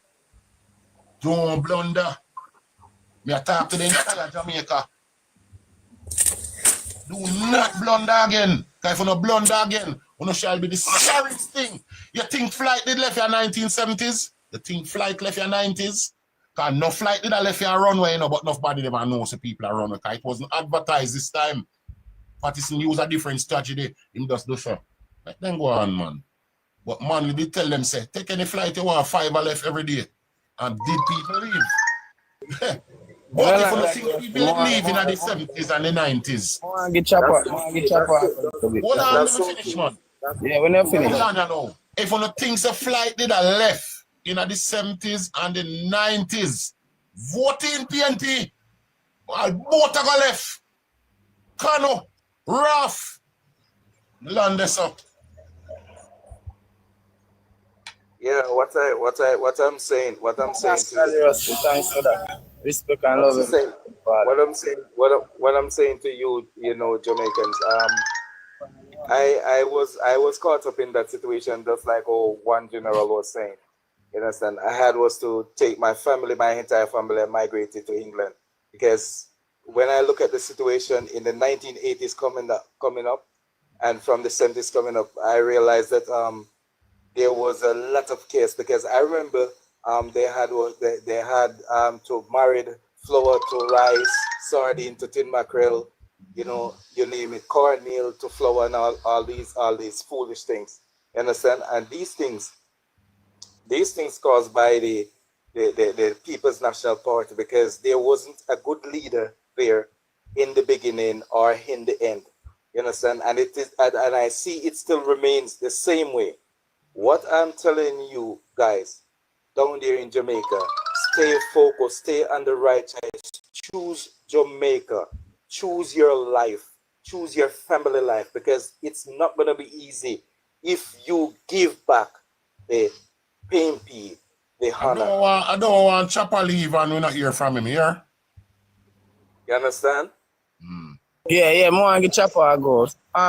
Don't blunder. Me a talk to the entire Jamaica. Do not blunder again. Because if you not blunder again, you shall be the sorriest thing. You think flight did left your 1970s? You think flight left your 90s? Because no flight did left your runway, you know, but nobody ever knows the people are runway. Because it wasn't advertised this time. Patterson use a different strategy. Him just do so. Let them go on, man. But man, we did tell them, say, take any flight you want, 5 left every day. And did people leave? But if you think people leave in the 70s and the 90s. Hold on, let me finish, man. Yeah, when you finish. Hold on, now. If you think the flight did a left in the 70s and the 90s, vote in PNP. Well, both are go left. Kano, Raf, land this up. Yeah, what I'm saying to you. Thanks for that. Respect and love. What I'm saying to you, you know, Jamaicans. I was caught up in that situation, just like one general was saying. You understand? I had was to take my family, my entire family, and migrated to England, because when I look at the situation in the 1980s coming up, and from the 70s coming up, I realized that there was a lot of chaos, because I remember they had to married flour to rice, sardine to tin mackerel, you know, you name it, cornmeal to flour, and all these foolish things. You understand? And these things caused by the People's National Party, because there wasn't a good leader there in the beginning or in the end. You understand? And it is, and I see it still remains the same way. What I'm telling you guys down there in Jamaica, stay focused, stay on the right side, choose Jamaica, choose your life, choose your family life, because it's not going to be easy if you give back the PNP, the honor. I don't want Chopper leave and we're not hear from him here. You understand? Yeah, more and get Chopper I go.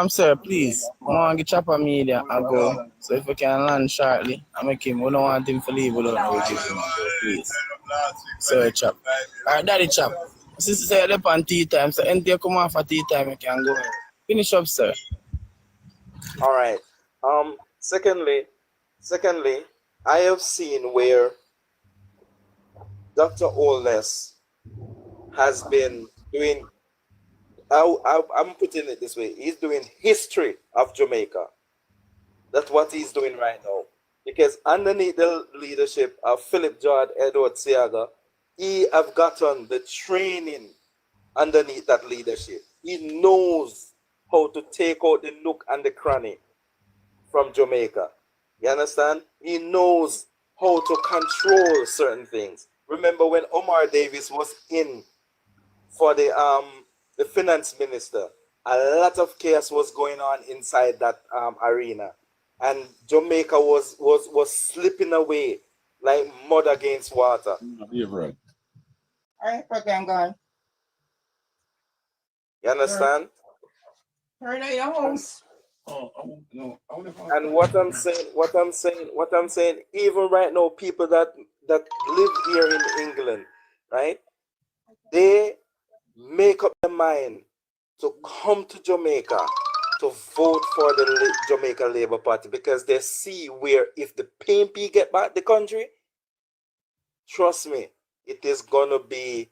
Sir, please. More and get Chopper media I go. So if we can land shortly, I make him. We don't want him to leave without no give him. Please. Sir, Chop. Alright, Daddy Chop. Since you say you're on tea time, so until you come off for tea time, you can go. Finish up, sir. All right. Secondly, I have seen where Dr. Holness has been doing, I'm putting it this way, he's doing history of Jamaica. That's what he's doing right now. Because underneath the leadership of Philip George Edward Siaga, he have gotten the training underneath that leadership. He knows how to take out the nook and the cranny from Jamaica. You understand? He knows how to control certain things. Remember when Omar Davis was in for the finance minister, a lot of chaos was going on inside that arena, and Jamaica was slipping away like mud against water. You're right. All right, program gone. You understand? Turn on your house. And what I'm saying, even right now, people that live here in England, right? They make up their mind to come to Jamaica to vote for the Jamaica Labour Party because they see where if the PNP get back the country, trust me, it is gonna be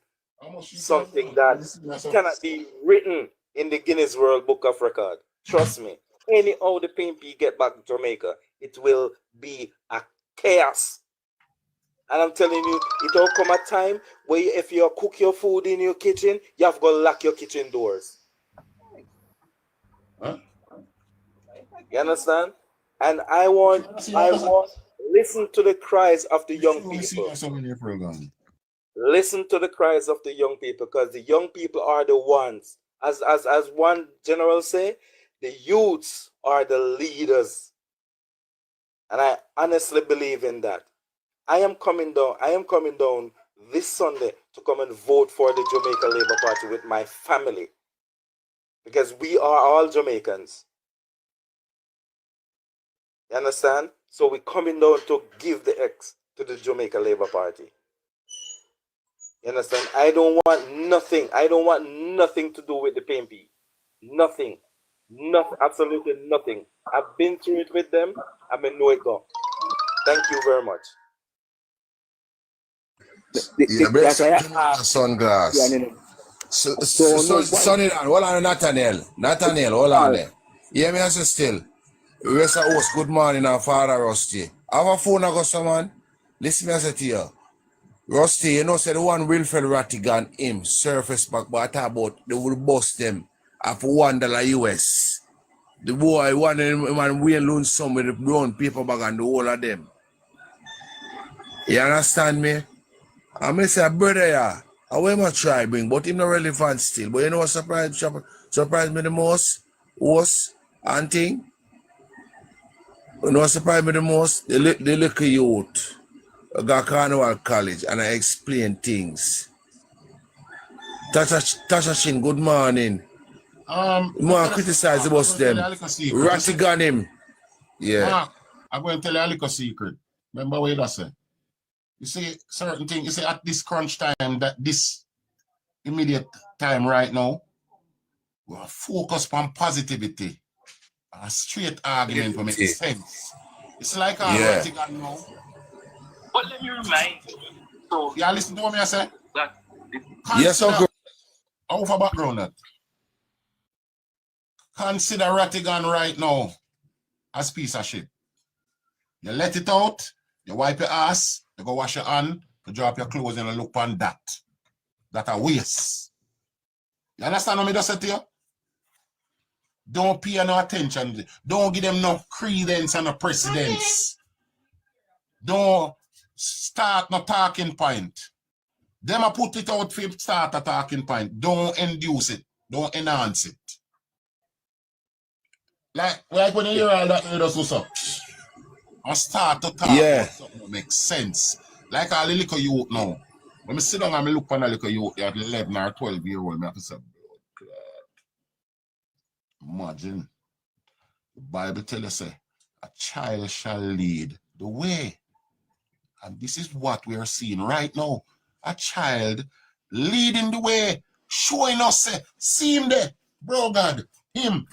something that cannot be written in the Guinness World Book of Record. Trust me. Anyhow the PNP get back to Jamaica, it will be a chaos. And I'm telling you, it'll come a time where if you cook your food in your kitchen, you have to lock your kitchen doors. Huh? You understand? And I want listen to the cries of the young people. Listen to the cries of the young people, because the young people are the ones, as one general say, the youths are the leaders. And I honestly believe in that. I am coming down this Sunday to come and vote for the Jamaica Labour Party with my family. Because we are all Jamaicans. You understand? So we're coming down to give the X to the Jamaica Labour Party. You understand? I don't want nothing to do with the PNP. Nothing. Absolutely nothing. I've been through it with them. I know it go. Thank you very much. Sunglass. Sonny, hold on, Nathaniel, hold on there. Yeah, me answer still. Where's the host? Good morning, our father Rusty. Have a phone, I got someone. Listen, me answer to you. Rusty, you know, said the one Wilfred Rattigan, him, surface back, but I talk about they will bust them at $1 US. The boy, one of them, man, we loan some with the brown paper bag and the whole of them. You understand me? I may say, brother, yeah, I will not try bring, but him not relevant still. But you know what surprised me the most? Was and thing. You know what surprised me the most? The little youth. I got Carnival College and I explain things. Tasha Chin, good morning. More criticize the boss them. Rattigan him. Yeah. Mark, I'm going to tell you a little secret. Remember what you said? You see, certain things, you see, at this crunch time, that this immediate time right now, we're focused on positivity. A straight argument for make sense. It's like Rattigan now. But let me remind you. So, yeah, listen to what I say. Yes, Uncle. How for background that? Consider Rattigan right now as piece of shit. You let it out, you wipe your ass, you go wash your hand, you drop your clothes and you look on that. That a waste. You understand what I just said to you? Don't pay no attention. Don't give them no credence and no precedence. Don't start no talking point. Them a put it out for start a talking point. Don't induce it. Don't enhance it. Like when you hear all that, you just so I start to talk about something that makes sense. Like all the little youth now. When I sit down and I look on a little youth at 11 or 12-year-old, I have to say, imagine. The Bible tells us, a child shall lead the way. And this is what we are seeing right now. A child leading the way, showing us, see him there, bro God, him.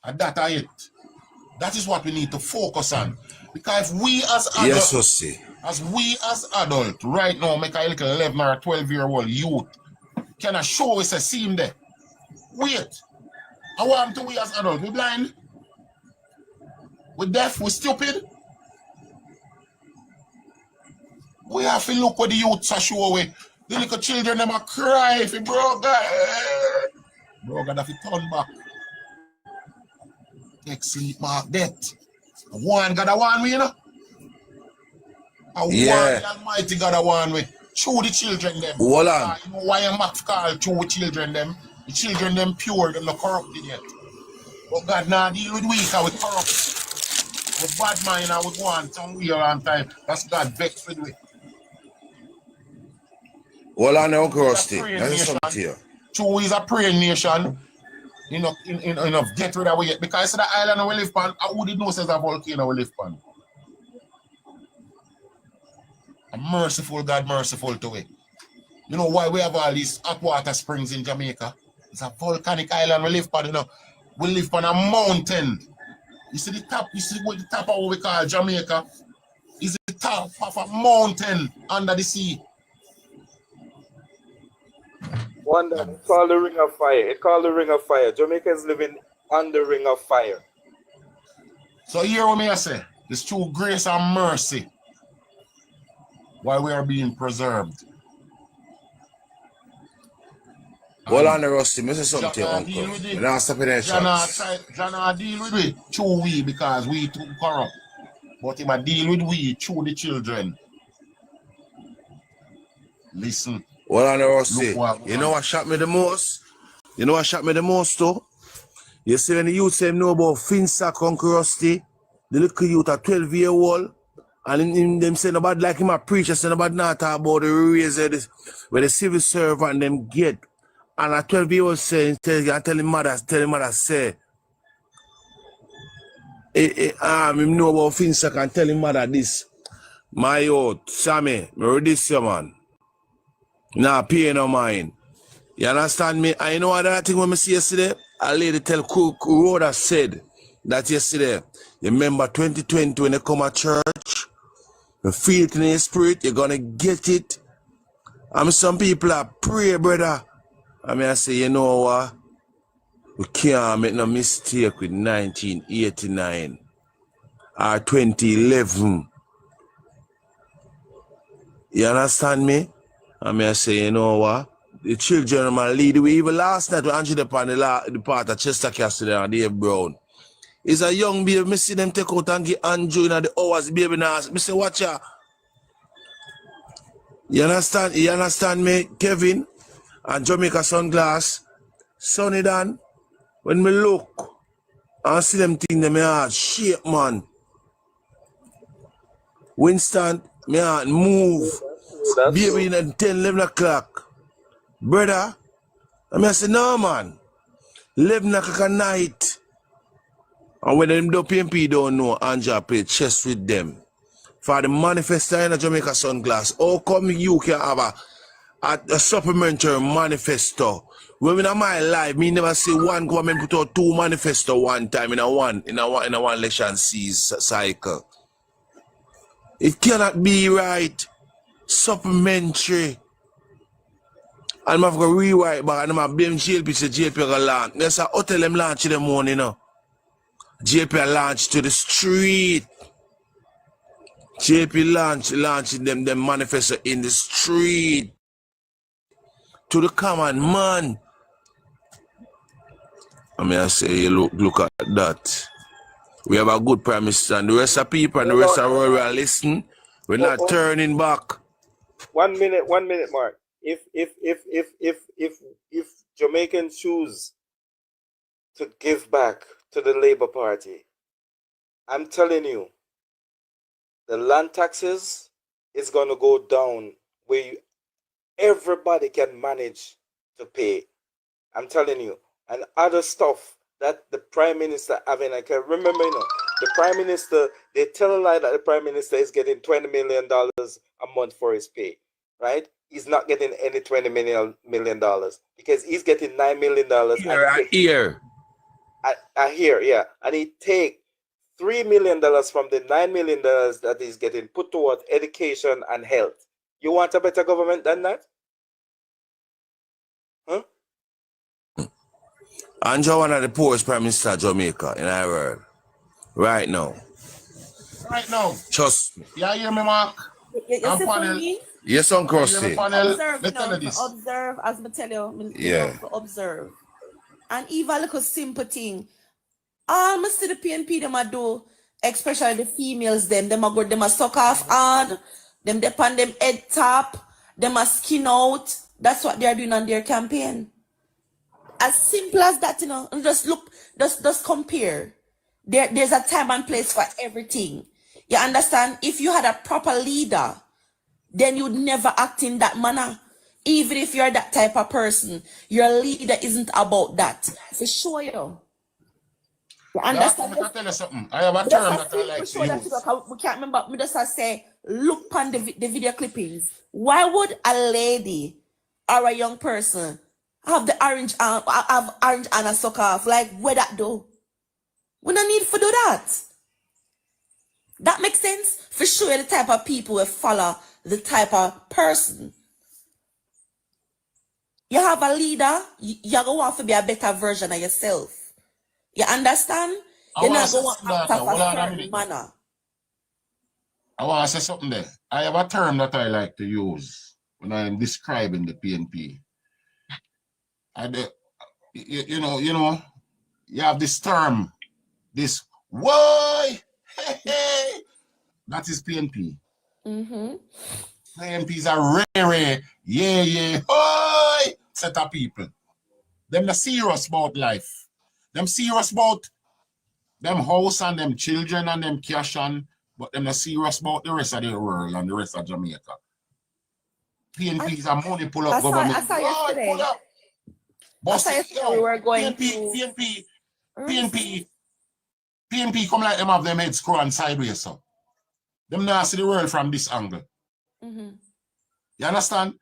And that are it. That is what we need to focus on. Because if we as adults, As we as adults right now make a little 11 or 12-year-old youth can I show us a seam there. Wait. I want to we as adults. We blind. We deaf. We stupid. We have to look what the youths are showing. The little children them are cry if you broke that. Bro, God have to turn back. Take sleep mark death. One God I want we, you know. One the Almighty God I want we. Show the children them. Hold on. You know why I'm not called show children them? The children them pure, them not corrupted yet. But God now deal with weak and with corrupt. With bad mind and with one some real long time. That's God vexed with we. Hold on, Uncle That's Rusty. praying That's nation. something here. True is a praying nation. You know, get rid of we yet. Because the island we live on, who did know says a volcano we live on? A merciful God, merciful to it. You know why we have all these hot water springs in Jamaica? It's a volcanic island we live on, you know. We live on a mountain. You see the top, you see what the top of what we call Jamaica is the top of a mountain under the sea. One that it's called the Ring of Fire. It's called the Ring of Fire. Jamaica is living on the Ring of Fire. So here what I say, it's through grace and mercy why we are being preserved. Hold on, Rusty. I say something here, Uncle. We're not stopping their shots. John deal with it through we because we too corrupt. But he might deal with we through the children. Listen. Hold on, Rusty. You know what shocked me the most? You know what shocked me the most, though? You see when the youth say know about Finsack, Uncle Rusty, the little youth are 12-year-old, and in them say nobody like him a preacher, say nobody not talk about the raise where the civil servant them get. And a 12-year-old say, tell him mother, say, him know about Finsack and tell him mother this. My youth, Sammy, me read this here, man. Nah, pay no mind. You understand me? I know other thing when I see yesterday, a lady tell Rhoda said that yesterday. You remember 2020 when you come to church, you feel it in your spirit, you're gonna get it. I mean, some people are pray, brother. I mean, I say, you know what? We can't make no mistake with 1989 or 2011. You understand me? I mean, I say, you know what? The children might lead the way. Even last night, we Andrew upon the part of Chester Castle and Dave Brown. It's a young baby. I see them take out and get Andrew in the hours. Baby now. I say, watch ya. You understand? You understand me, Kevin? And Jamaica Sunglass. Sonny Dan. When me look and see them things, my heart shake, man. Winston, my heart move. Baby in at 10, 11 o'clock. Brother, I say, no, man. 11 o'clock at night. And when them PNP don't know, Anja play chess with them. For the manifesto in a Jamaica Sunglass, how come you can have a supplementary manifesto? When in my life, me never see one government put out two manifesto one time in a one election cycle. It cannot be right. Supplementary. And I'm going to rewrite back and I'm blame JLP, say JLP going launch. There's a hotel them launch in the morning, you know. JLP launch to the street. JLP launching them manifesto in the street. To the common man. I mean, I say, look at that. We have a good prime minister and the rest of people and the rest of the world are listening. We're not turning back. 1 minute, Mark. If Jamaicans choose to give back to the Labour Party, I'm telling you, the land taxes is gonna go down where everybody can manage to pay. I'm telling you, and other stuff that the Prime Minister having, I can remember, you know, the Prime Minister, they tell a lie that the Prime Minister is getting $20 million a month for his pay, right? He's not getting any $20 million because he's getting $9 million a year. a year, yeah. And he take $3 million from the $9 million that he's getting put towards education and health. You want a better government than that? Huh? Andrew, one of the poorest prime minister of Jamaica in our world. Right now. Right now. Trust me. Yeah, hear me, Mark? You And see for panel. me? Yes, Uncle You hear me, Rusty. panel? Observe, Let's tell you this. observe, as I tell you, Yeah. observe. And even a little simple thing. All I see the PNP them a do, especially the females them a go, them a suck off on, them depend them head top, them a skin out. That's what they're doing on their campaign. As simple as that, you know. And just look, just compare. There's a time and place for everything. You understand? If you had a proper leader, then you'd never act in that manner. Even if you're that type of person, your leader isn't about that. For sure, you know. You understand? I tell you something. I have a term that I like to use. We can't remember. Me just say, look on the video clippings. Why would a lady or a young person have the orange and a suck off? Like, where that do? We don't need to do that. That makes sense? For sure, the type of people will follow the type of person. You have a leader, you're going to want to be a better version of yourself. You understand? You're not going to act of a certain manner. I want to say something there. I have a term that I like to use when I am describing the PNP. You know, you have this term, this why, hey, that is PNP. Mm-hmm. PNPs are rare, why set of people. Them not serious about life. Them serious about them house and them children and them cash on, but them not serious about the rest of the world and the rest of Jamaica. PNPs are money pull up government. I saw yesterday. We were going PNP come like them have them heads screwed sideways, so. Them not see the world from this angle. Mm-hmm. You understand?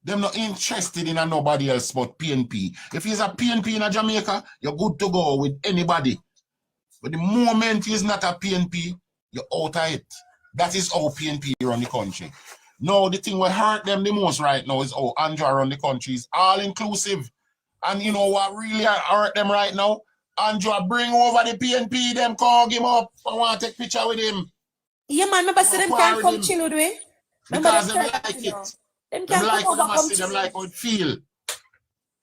Them not interested in nobody else but PNP. If he's a PNP in a Jamaica, you're good to go with anybody. But the moment he's not a PNP, you're out of it. That is how PNP run the country. No, the thing what hurt them the most right now is how Andrew run the country is all inclusive. And you know what really hurt them right now? Andrew bring over the PNP, them call him up. I want to take picture with him. Yeah, man, remember say them can't come chill with me. Because them like it. Them like how them see, them like how it feel.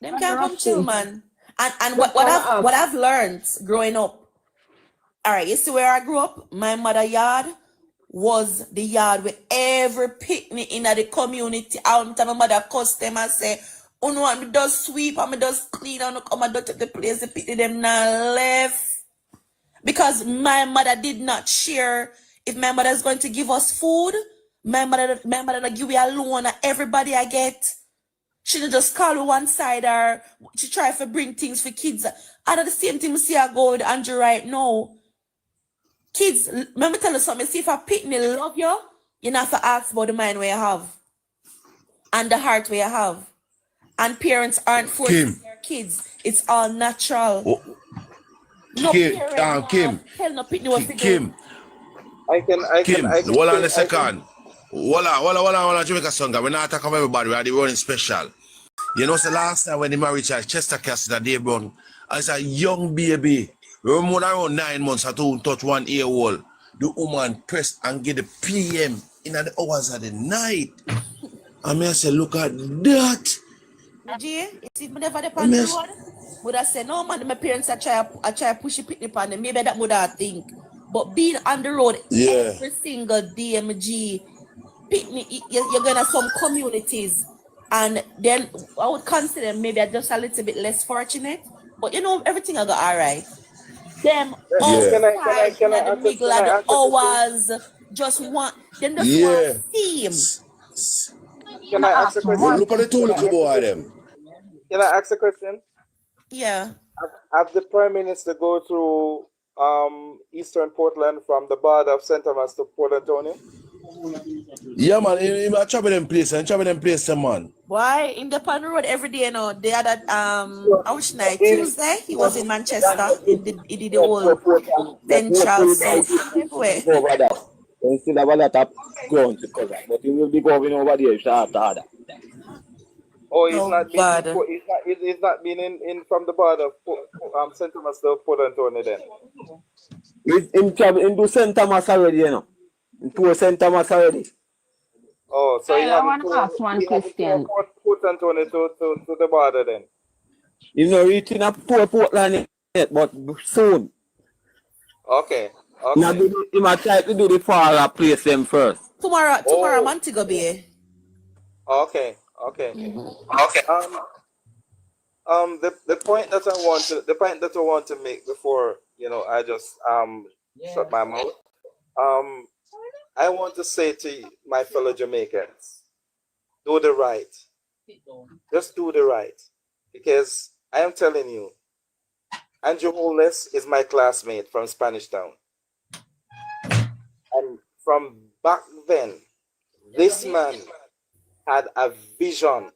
Them can't come chill, man. And what I've learned growing up. All right, you see where I grew up? My mother's yard was the yard where every picnic in the community. All the time my mother cussed them and say, "Oh no, I does sweep, I does clean, I come and take the place, the picnic them now left." Because my mother did not share. If my mother is going to give us food, my mother give me a loan and everybody I get. She just call me one side or she try to bring things for kids. And the same thing we see I go with Andrew right now. Kids, let me tell you something. See if a picnic love you, you don't have to ask about the mind where you have. And the heart where you have. And parents aren't forcing their kids. It's all natural. Oh. No Kim, parent tell no picnic what to do. I can hold on a second. Hold on, Jamaica son. We're not talking about everybody. We are the running special. You know, the last time when the marriage Chester Castle, they born as a young baby, more than around 9 months, I don't touch 1 year old. The woman pressed and get the PM in the hours of the night. And I say, look at that. G, if me never depend on the road, would I say, no man, my parents are try to push a picnic on them. Maybe that would I think. But being on the road every single day, MG, picnic, you're gonna some communities. And then I would consider maybe I'm just a little bit less fortunate. But you know, everything I got all right. Them outside in the middle of the hours, just want, them just want steam. Can I ask a question? Look at the two little boy them. Can I ask a question? Yeah. Have the Prime Minister go through Eastern Portland from the border of St. Thomas to Port Antonio? Yeah, man. I'm traveling them place, man. Why in the pan road every day? You know, the other which night Tuesday he was in Manchester. He did the whole St. Charles South everywhere. Over that. Then still have a lot of ground to cover, but he will be going over there after that. Oh, he's Oh not been God. he's not been in from the border St. Thomas to Port Antonio then. He's into St. Thomas already, you know. Into St. Thomas already. Oh, so Well, I want to ask one question. Port Antonio to the border then. He's not reaching up to Portland yet, but soon. Okay. Now, he might try to do the far place them first. Tomorrow Montego Bay. Okay. The point that I want to make before I just shut my mouth. I want to say to my fellow Jamaicans, do the right. Just do the right, because I am telling you, Andrew Holness is my classmate from Spanish Town, and from back then, this man had a vision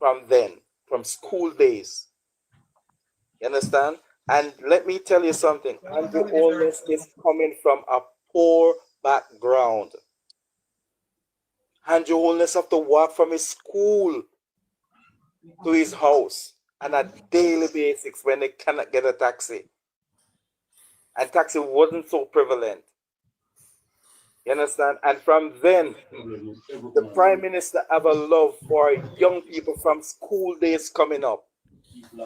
from school days. You understand? And let me tell you something. Andrew Holness is coming from a poor background. Andrew Holness have to walk from his school to his house on a daily basis when they cannot get a taxi. And taxi wasn't so prevalent. You understand? And from then, the Prime Minister have a love for young people from school days coming up.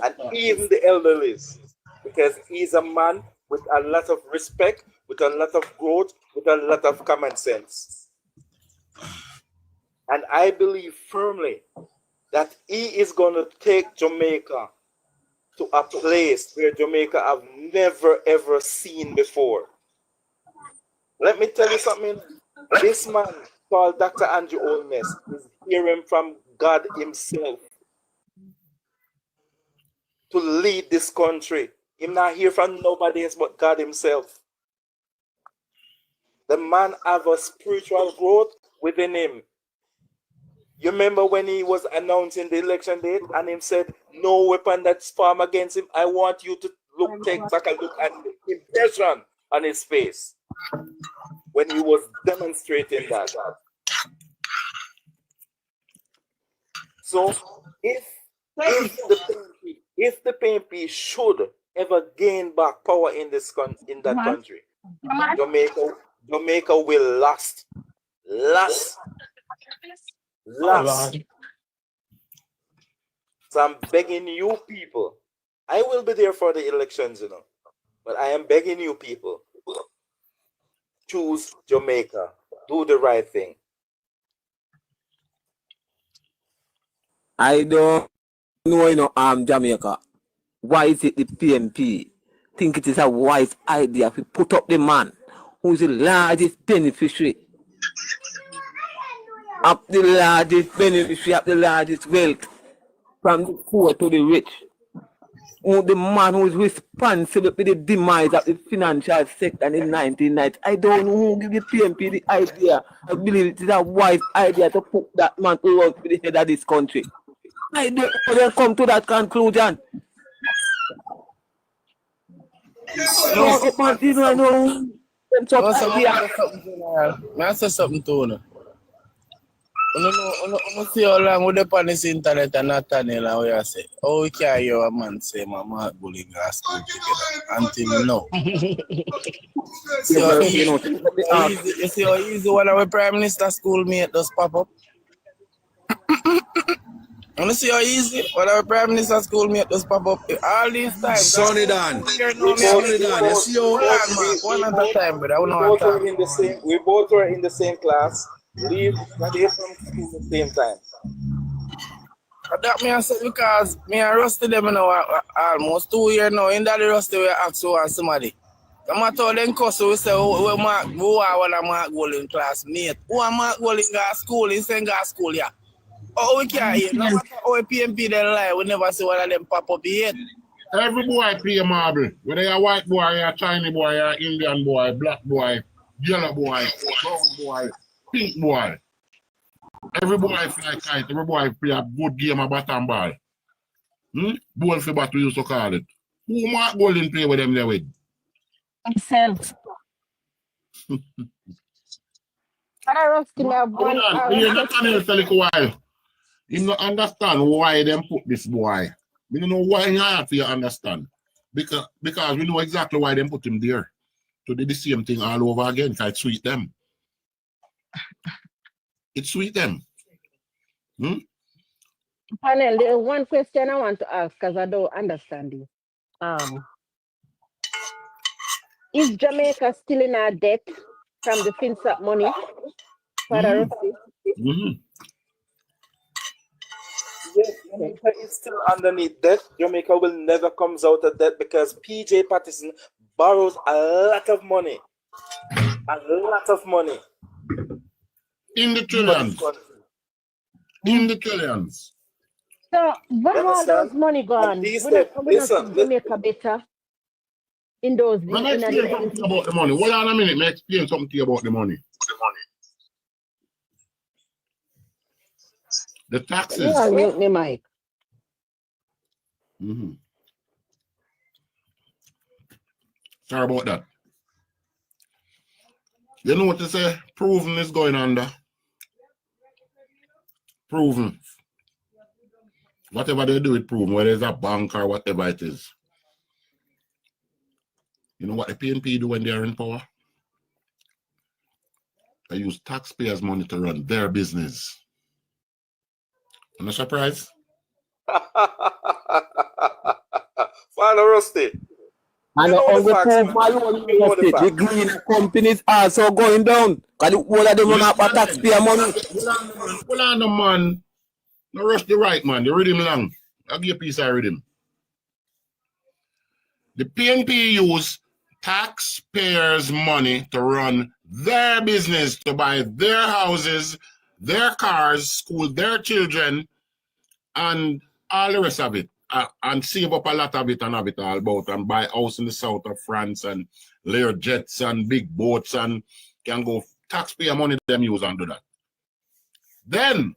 And even the elderlies. Because he's a man with a lot of respect, with a lot of growth, with a lot of common sense. And I believe firmly that he is going to take Jamaica to a place where Jamaica have never ever seen before. Let me tell you something. This man called Dr. Andrew Holness is hearing from God himself to lead this country. He's not hear from nobody else but God himself. The man have a spiritual growth within him. You remember when he was announcing the election date and him said, no weapon that's formed against him. I want you to take back a look at the impression on his face when he was demonstrating that. So if the PNP should ever gain back power in that country, Jamaica will last. So I'm begging you people. I will be there for the elections, but I am begging you people. Choose Jamaica. Do the right thing. I don't know, Jamaica. Why is it the PNP think it is a wise idea to put up the man who is the largest beneficiary of the largest wealth from the poor to the rich? The man who is responsible for the demise of the financial sector in the 1990s. I don't know who give the PNP the idea. I believe it is a wise idea to put that man to run for the head of this country. I don't know they come to that conclusion. I say something to you. I see how long we depend on this internet and not Nathaniel and we say, oh, we can't hear a man say my mouth bullying us together until now. You see how easy one of our Prime Minister schoolmate does pop up? You see how easy one of our Prime Minister schoolmate does pop up all these times. Sonny Dan. You see how one at a time, but I don't know we both were in the same class. Leave from school at the same time. That me I said because me and Rusty them almost 2 years now. In that Rusty we ask to somebody. No matter how them cuss we say who are one of Mark Golding classmate. Who are Mark Golding got school in St. Gas school here. Oh, we can't hear. No matter how PNP they lie, we never see one of them pop up yet. Every boy play marble. Whether you're a white boy, you're a Chinese boy, you're an Indian boy, black boy, yellow boy, brown boy, pink boy. Every boy fly kite, every boy play a good game of bat and ball. Ball for bat we used to call it. Who Mark Golden play with them there with? Himself. I rusty me have Hold one on, you not question. tell a little while. You don't understand why them put this boy. We don't know why you have to understand. Because we know exactly why them put him there. To do the same thing all over again. Cause it sweet them. It sweet them. Panel, there's one question I want to ask because I don't understand it. Is Jamaica still in our debt from the FinSap money? Father Rusty? Yes, Jamaica is still underneath debt. Jamaica will never comes out of debt because PJ Patterson borrows a lot of money. A lot of money. In the trillions. In the trillions. So where all those money gone? We not see Jamaica better in those Let me explain something about the money. Hold on a minute, let me explain something to you about the money. The taxes. Yeah, mute me, Mike. Sorry about that. You know what they say? Proven is going under. Proven. Whatever they do it proven, whether it's a bank or whatever it is. You know what the PNP do when they are in power? They use taxpayers' money to run their business. I'm not surprised. Father Rusty. And the green companies are so going down. Because all of them run up for taxpayer money. Hold on, no man. No rush the right man. The rhythm long. I'll give you a piece of rhythm. The PNP use taxpayers' money to run their business, to buy their houses, their cars, school their children, and all the rest of it. And save up a lot of it and have it all about and buy house in the south of France and layer jets and big boats and can go taxpayer money them use and do that. Then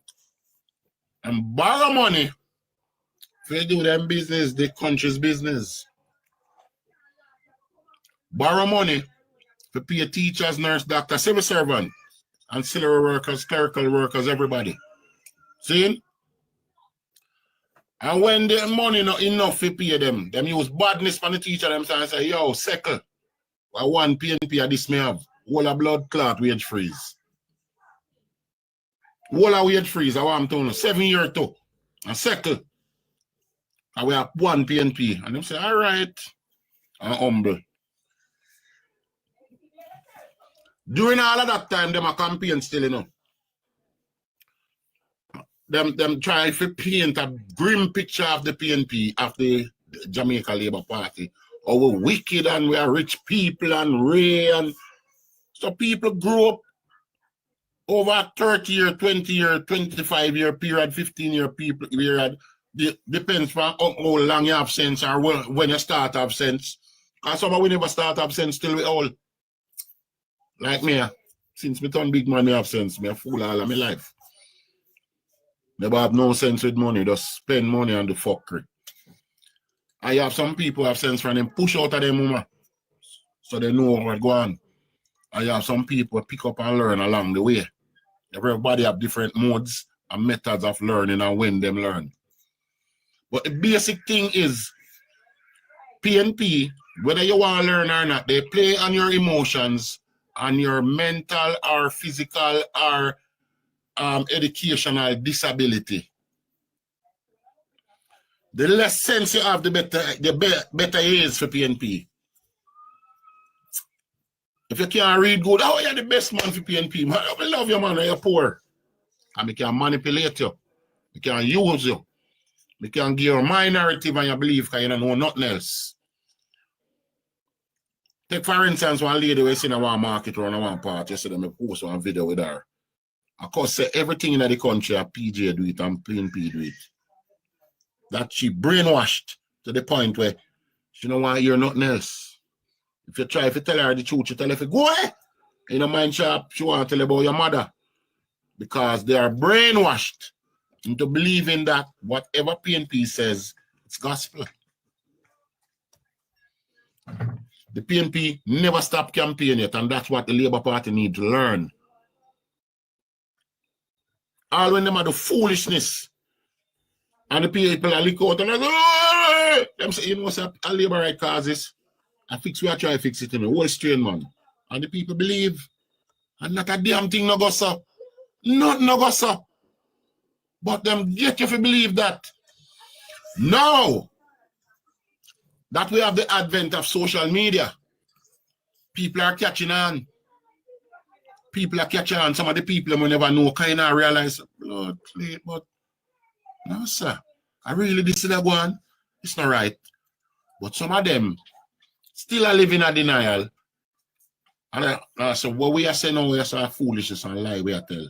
and borrow money for do them business, the country's business. Borrow money to pay teachers, nurse, doctor, civil servant, ancillary workers, clerical workers, everybody. See? And when the money not enough to pay them use badness for the teacher them and say, yo, second, I want PNP at this may have. Whole a blood clot wage freeze. Whole a wage freeze, I want to know 7 years too. And second, and we have one PNP. And them say, all right, and humble. During all of that time, them a campaign still, you know. Them try to paint a grim picture of the PNP, of the Jamaica Labour Party. Oh, we're wicked and we are rich people and Ray and so people grew up over a 30-year, 20-year, 25-year period, 15-year period. Depends on how long you have sense or when you start to have sense. Because some of we never start to have sense till we all. Like me, since me turn big man, me have sense. Me a fool all of my life. Never have no sense with money, just spend money on the fuckery. I have some people have sense from them push out of them woman. So they know what go on. I have some people pick up and learn along the way. Everybody have different modes and methods of learning and when them learn. But the basic thing is PNP, whether you want to learn or not, they play on your emotions, on your mental or physical or educational disability. The less sense you have, the better it is for PNP. If you can't read good, oh, you're the best man for PNP. Man, I love you, man, you're poor. And we can manipulate you. We can use you. We can give you a minority and you believe because you don't know nothing else. Take, for instance, one lady we see in one market or in one part, yesterday I post one video with her. Of course, say everything in the country, PJ do it and PNP do it. That she brainwashed to the point where she don't want to hear nothing else. If you try to tell her the truth, she tell her, go away. In a mind shop, she want to tell you about your mother. because they are brainwashed into believing that whatever PNP says, it's gospel. The PNP never stopped campaigning yet, and that's what the Labour Party needs to learn. All when them are the foolishness, and the people are look out and like, them say, you know what's a Labour right causes? I fix what I try to fix it in a whole strain, man. And the people believe, and not a damn thing no go so. Nothing no go so. But them get you to believe that. Now that we have the advent of social media, people are catching on. People are catching on. Some of the people will never know, kind of realize, Lord, but no, sir. I really this is one. It's not right. But some of them still are living in denial. And so what we are saying now, we are saying foolishness and lie we are telling.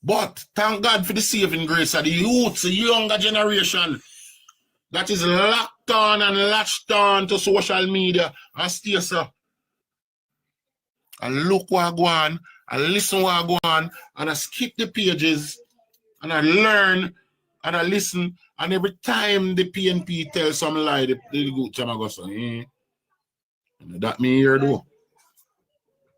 But thank God for the saving grace of the youth, the younger generation that is locked on and latched on to social media and stay so. And look what go on, and listen what go on, and I skip the pages, and I learn, and I listen, and every time the PNP tells some lie, the good time I go say, that me here though.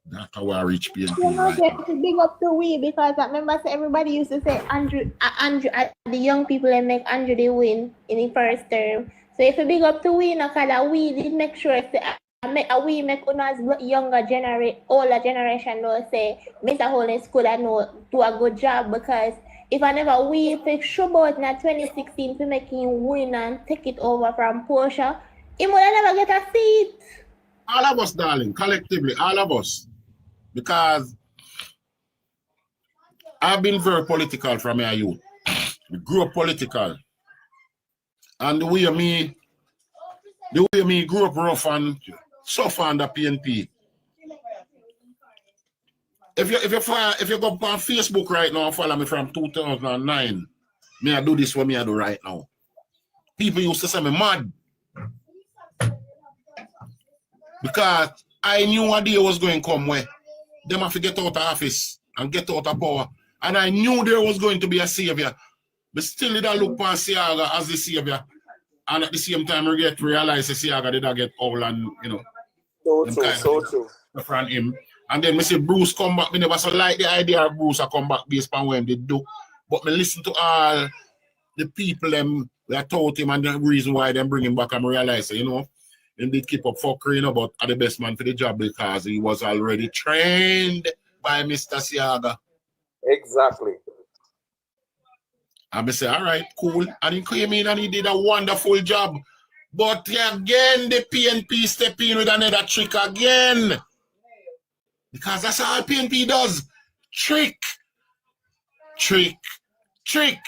That's how I reach PNP You know, right get now. to big up the we because I remember everybody used to say Andrew, the young people and make Andrew they win in the first term. So if you big up the we, no cause we did make sure we make us younger older generation know say Mr. Holness could have do a good job because if I never we pick sure about in 2016 to make him win and take it over from Portia, he would never get a seat. All of us, darling, collectively, all of us. Because I've been very political from my youth. We grew up political. And the way me grew up rough and suffer under PNP. If you go on Facebook right now and follow me from 2009, me I do this what me I do right now. People used to say me mad. Because I knew a day was going to come where them have to get out of office and get out of power. And I knew there was going to be a savior. But still did I look upon Siaga as the savior. And at the same time realize the Siaga did not get all and So true. From him. And then me see Bruce come back. Me never so like the idea of Bruce I come back based on what they do. But me listen to all the people them that taught him and the reason why they bring him back and realize, you know, and did keep up fuckery, you know, but are the best man for the job because he was already trained by Mr. Siaga. Exactly. And I say, all right, cool. And he came in and he did a wonderful job. But again, the PNP step in with another trick again. Because that's all PNP does. Trick. Trick. Trick.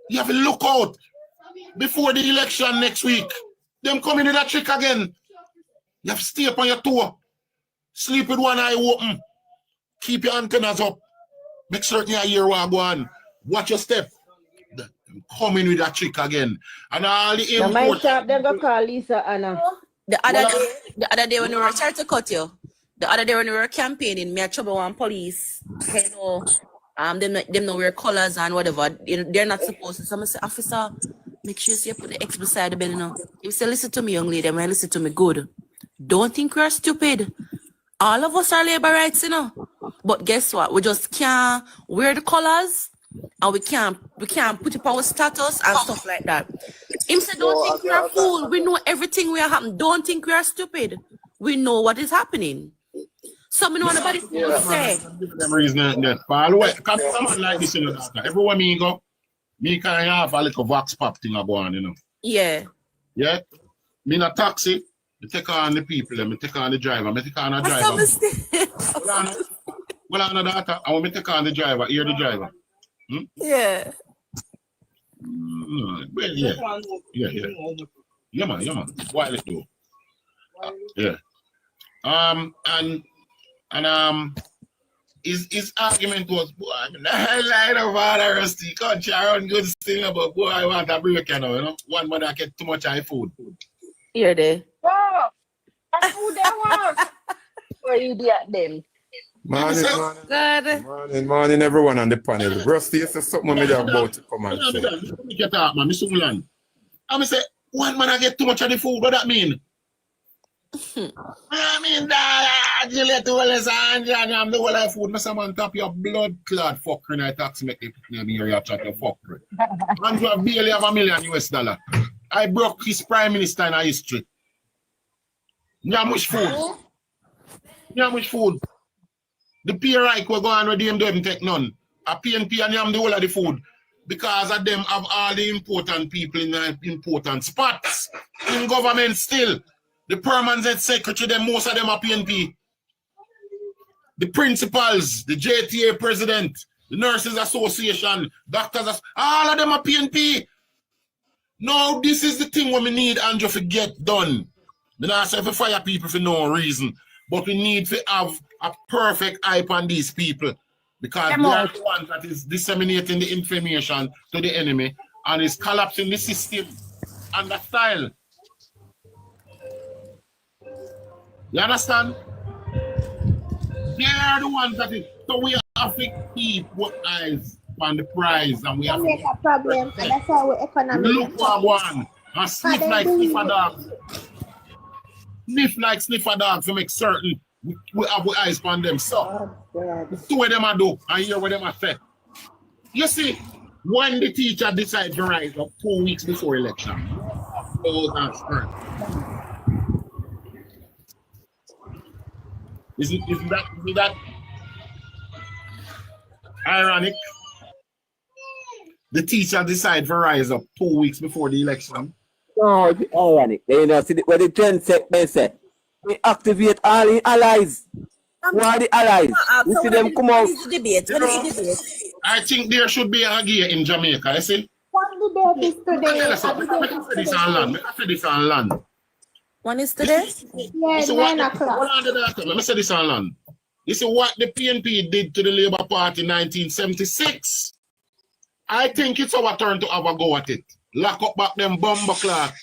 You have to look out before the election next week. Them coming with that trick again. You have to stay up on your toe. Sleep with one eye open. Keep your antennas up. Make certain you hear what go on. Watch your step. Them coming with that trick again. And all the Now my import. shop them go call Lisa Anna. The other day when we were trying to cut you, the other day when we were campaigning, me a trouble one police, you know, them know wear colors and whatever. They're not supposed to. Someone say, officer, make sure you put the X beside the bell, you know. You say, listen to me, young lady, man, listen to me good. Don't think we're stupid. All of us are labor rights, you know. But guess what? We just can't wear the colors and we can't put up our status and stuff like that. Him said, don't think we're a fool. We know everything will happen. Don't think we are stupid. We know what is happening. Someone want nobody to say. Them reason that. By the way, come someone like this, you know, everywhere me go, me kind of have a little vox pop thing go on, you know. Yeah. Yeah? Me in a taxi, me take on the people, me take on the driver, me take on a driver. Well, I'm not that. I want me take on the driver, hear the driver. Hmm? Yeah. Well, yeah. Yeah, man. Why let's do? Yeah. His argument was, boy, I'm in the headline of all the rusty country around good still, but boy, I want a break, you know. One mother get too much high food. Here they. Oh, that's who they want. Or idiot them. Morning, Good. morning, everyone on the panel. Rusty, is something me about to come and say. Make your talk, man. Mr. Mulan. I'm say, one man I get too much of the food. What that mean? I mean, Juliet Wallace and I'm the whole of food. Mr. Man, tap your blood clot fucker. I tax make the name here. You chat your fucker. Andrew barely have $1 million US. I broke his prime minister in our history. You have much food. You have much food. The PRI will go on with them take none. A PNP and them the whole of the food. Because of them have all the important people in the important spots in government still. The permanent secretary, them most of them are PNP. The principals, the JTA president, the nurses association, doctors, all of them are PNP. Now this is the thing what we need Andrew to get done. We not say to fire people for no reason, but we need to have a perfect hype on these people because they are the ones that is disseminating the information to the enemy and is collapsing the system and the style. You understand? They are the ones that is, so we have to keep our eyes on the prize and we have to make a problem, and that's how we economic. look for one and sniff like sniffer dogs. Sniff like sniffer dogs to make certain we have our eyes on them. So, see what them are do and hear what them are say. You see, when the teacher decides to rise up 2 weeks before election, isn't that ironic? The teacher decide to rise up 2 weeks before the election. No, it's ironic. You know, see what the trend say. We activate all the allies. Who are the allies? We see them come out. I think there should be a gear in Jamaica, you see? One debate is today. I say this on land. One is today? Yeah, 9 o'clock. Let me say this on land. You see what the PNP did to the Labour Party in 1976? I think it's our turn to have a go at it. Lock up back them bomber clock.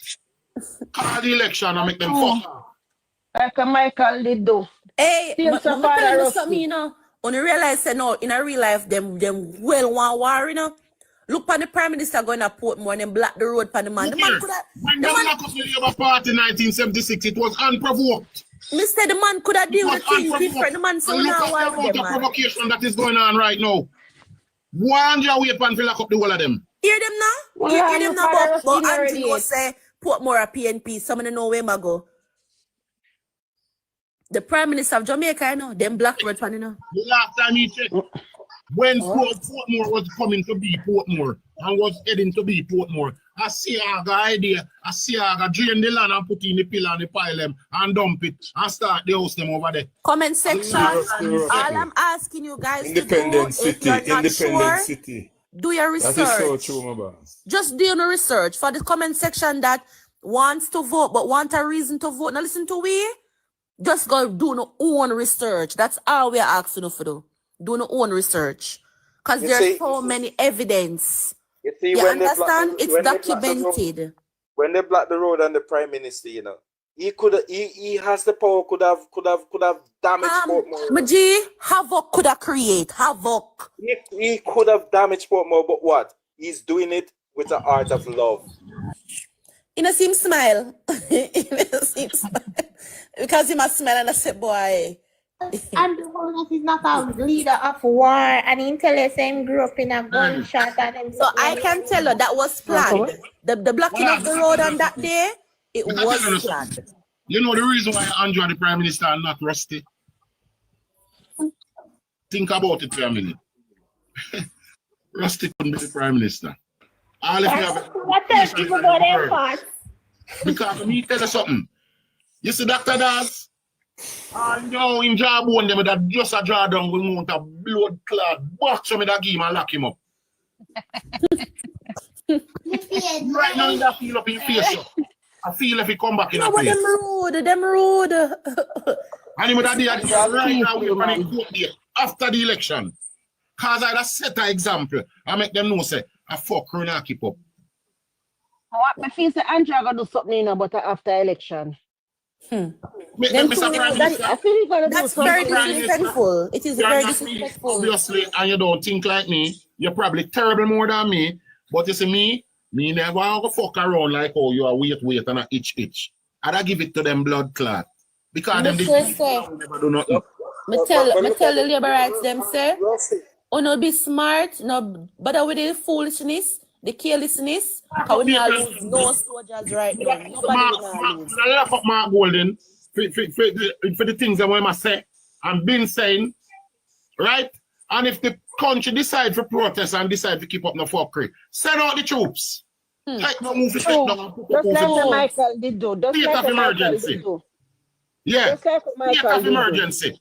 Call the election and make them fuck off. Like Michael did do. Hey, Still so far you know, when you realize that no, in a real life, them well want war, you know. Look on the Prime Minister going to Portmore and then block the road for the man. The man could have. When they lock up the Labour Party in 1976, it was unprovoked. Mr. The man could have deal with things different. The man so now why with the provocation that is going on right now. One year wait and lock up the whole of them. Hear them now? Hear them now, but Andrew say Portmore a PNP. Some of them know where I go. The Prime Minister of Jamaica, you know, them black road fan, you know. The last time he checked, when Portmore was coming to be Portmore and was heading to be Portmore, I see a idea, I see a drain the land and put in the pillar and the pile them and dump it and start the house them over there. Comment section. All I'm asking you guys Independent to do, city, if you're not independent sure, city. do your research. That is so true, my boss. Just do your research for the comment section that wants to vote but want a reason to vote. Now listen to we. Just go do no own research. That's all we are asking you to do. Do no own research. Because there's so many evidence. You see, You when understand? they It's documented. when they block the road and the Prime Minister, you know, he has the power, could have damaged Portmore. Maji, havoc could have created. Havoc. He could have damaged Portmore, but what? He's doing it with the art of love. You know, see him smile. Because he must smile and I say, boy. And Holness is not a leader of war, and he tell us him grew up in a gunshot and him. So I can tell you that was planned. The blocking of the road on that day, it was planned. You know the reason why Andrew and the Prime Minister are not rusty? Think about it for a minute. Rusty couldn't be the Prime Minister. All if you have what else people go there for? Because let me tell you something. You see Dr. Das? And now in jawbone them that just a draw down with mount a blood clot box so me that give him and lock him up. Right now in that feel up in face. So. I feel if he come back in a place. Them rude. And him that day right now we running court there after the election. Cause I just set an example. I make them know say I fuck run and keep up. What me feel say Andrew gonna do something, you know, but after election. Them Mr. two, Prime That, Minister, I feel you're gonna do that's very Mr. Prime something. Minister, disrespectful. It is you're very not me, disrespectful. obviously, and you don't think like me. You're probably terrible more than me. But you see me never go fuck around like, oh, you are wait, and a itch. I'd give it to them blood clot. Because them Monsieur did say, never do nothing. me tell the labor rights them say, oh no be smart, no bother with the foolishness, the carelessness, because we not lose no soldiers right now. Nobody will not lose. I laugh up Mark Golden for the things that I must say and been saying, right? And if the country decide to protest and decide to keep up no fuckery, send out the troops. Take no move to take no. Just like the Michael did do. Just State like of the Michael emergency. did do. Yeah. Just like the State Michael of did do. emergency.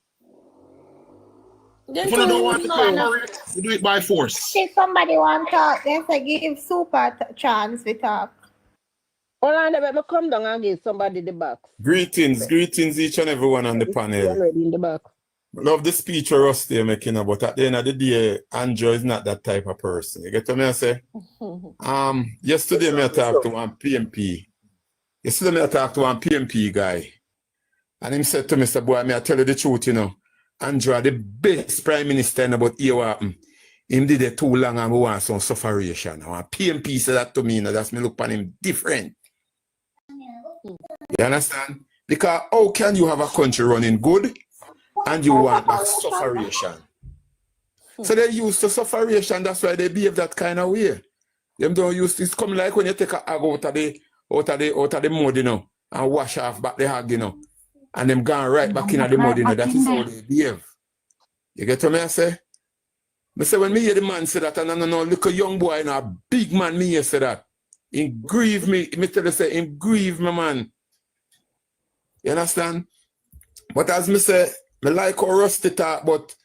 Them If you don't want to two cooperate, you do it by force. If somebody want to talk, then say give super chance to talk. Hold on, let me come down and give somebody the box. Greetings each and everyone on the panel. Already in the back. Love the speech Rusty making, but at the end of the day, Andrew is not that type of person. You get what I say? Yesterday I talked to one PMP. Yesterday I talked to one PMP guy. And he said to me, "Mr. Boy, I tell you the truth, you know. Andrew, the best prime minister in about here what happened. Him did it too long and we want some sufferation." Now, PMP said that to me, you know, that's me look on him different. You understand? Because how can you have a country running good and you want back sufferation? So they used to sufferation, that's why they behave that kind of way. Them don't use it's come like when you take a hag out of the mud, you know, and wash off back the hag, you know. And them gone right back in the mud, you know. That is how they behave. You get what I say? I say when me hear the man say that, and I know look a young boy, you know, a big man me here say that. It grieve me. Me tell you say, it grieve me, man. You understand? But as me say, me like how Rusty talk, but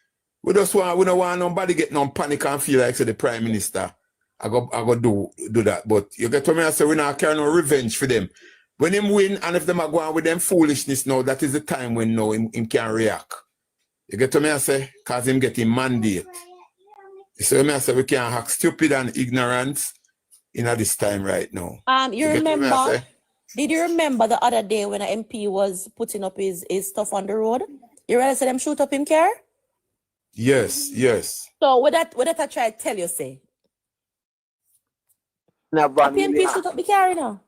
we don't want nobody get no panic and feel like say the Prime Minister I go do that. But you get what I say, we not carry no revenge for them. When him win and if them are going with them foolishness now, that is the time when now him can react. You get what I say? Because him get him mandate. You see what I say? We can't act stupid and ignorance in this time right now. You remember? Did you remember the other day when an MP was putting up his stuff on the road? You realize them shoot up him car? Yes. So what that I try to tell you, say? Now, MP shoot up the car now.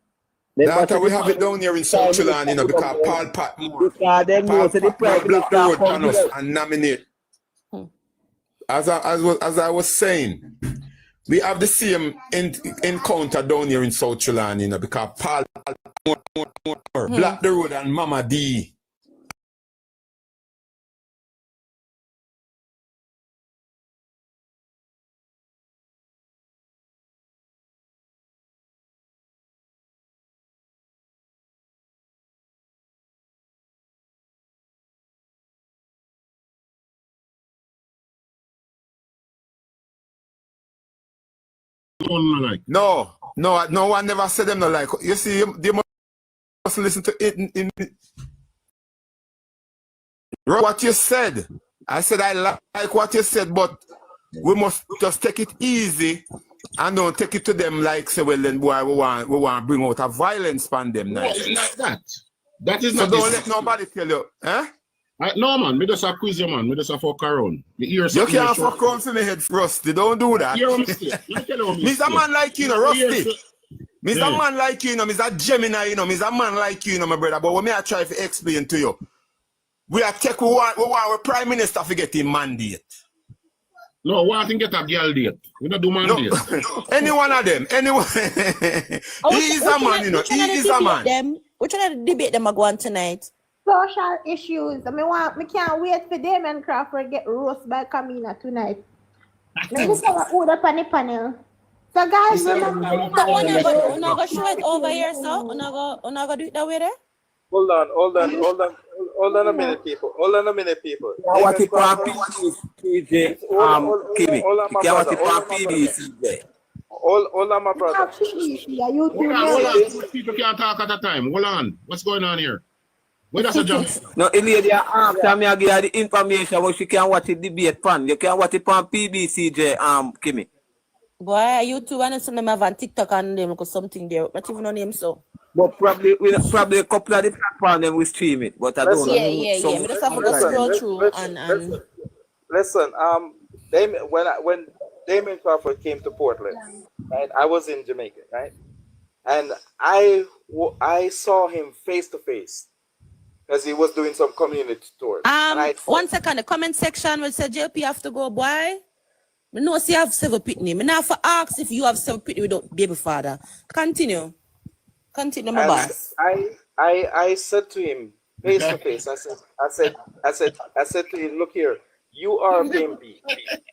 That we have it down here in South Chillan, you know, because Paul Patmore block the road on us and nominate. As I was saying, we have the same encounter down here in South Chillan, you know, because Paul block the road and Mama D. No one never said them no like. You see, they must listen to it what you said. I said I like what you said, but we must just take it easy and don't take it to them like say, well then boy, we want to bring out a violence on them now. That is so not don't let nobody tell you, eh? No man, me just a quiz you man, me just a fuck around. You can't fuck around for me head, Rusty. Don't do that. Me's a man like you, know, Rusty. Me's a man like you, know, me's a Gemini, you know, me's a man like you, know, my brother. But what me I try to explain to you, we want our Prime Minister to get him mandate. No, we want to get a girl date. We don't do mandate. No. Any one of them, anyone. He is a man, you know. He is a man. We're trying to debate them again tonight. Social issues. Me can't wait for them and Crawford get roast by Camina tonight. Me just have a order on the panel. So guys, remember. We're not gonna show it over here, so we're not gonna do it that way there. Hold on a minute, people. What if PJ Kimi? What if PJ? Hold on, my brother. Hold on. People can't talk at a time. Hold on. What's going on here? Where does a jump? No, in the after me I give her the information where she can watch the debate pan. You can watch it on PBCJ, Kimi. Boy, you two and some them have on TikTok and them because something there. Not even on him so. But probably a couple of the platforms them will stream it, but I don't know. Yeah. We just have to go scroll through and Listen, when Damien Crawford came to Portland, right? I was in Jamaica, right? And I saw him face to face because he was doing some community tours. And 1 second, the comment section will say JLP have to go, boy. I know see you have 7 pitney. I now for ask if you have 7 pitney without baby father. Continue, my boss. I said to him face to face. I said to him, look here, you are a PMP,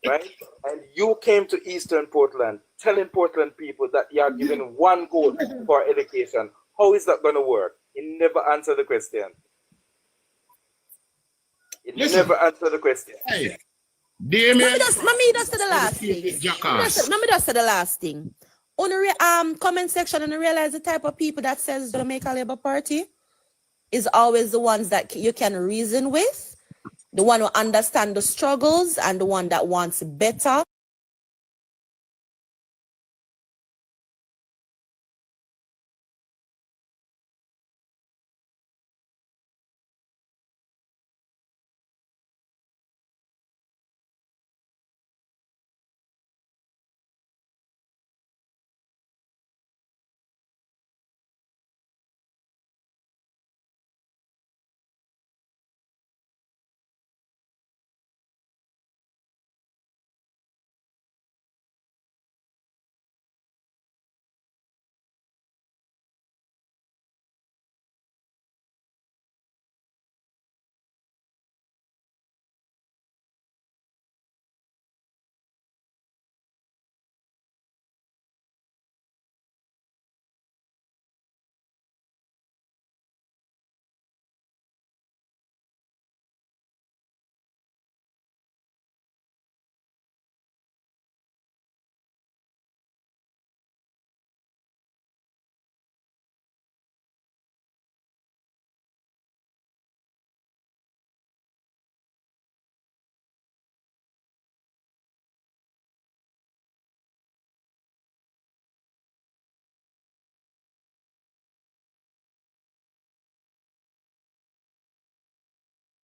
right? And you came to Eastern Portland, telling Portland people that you are given one goal for education. How is that going to work? He never answered the question. Never answered the question. Hey, Let me just say the last thing. Let me just say the last thing. On the comment section, and realize the type of people that says Jamaica Labour Party is always the ones that you can reason with, the one who understand the struggles and the one that wants better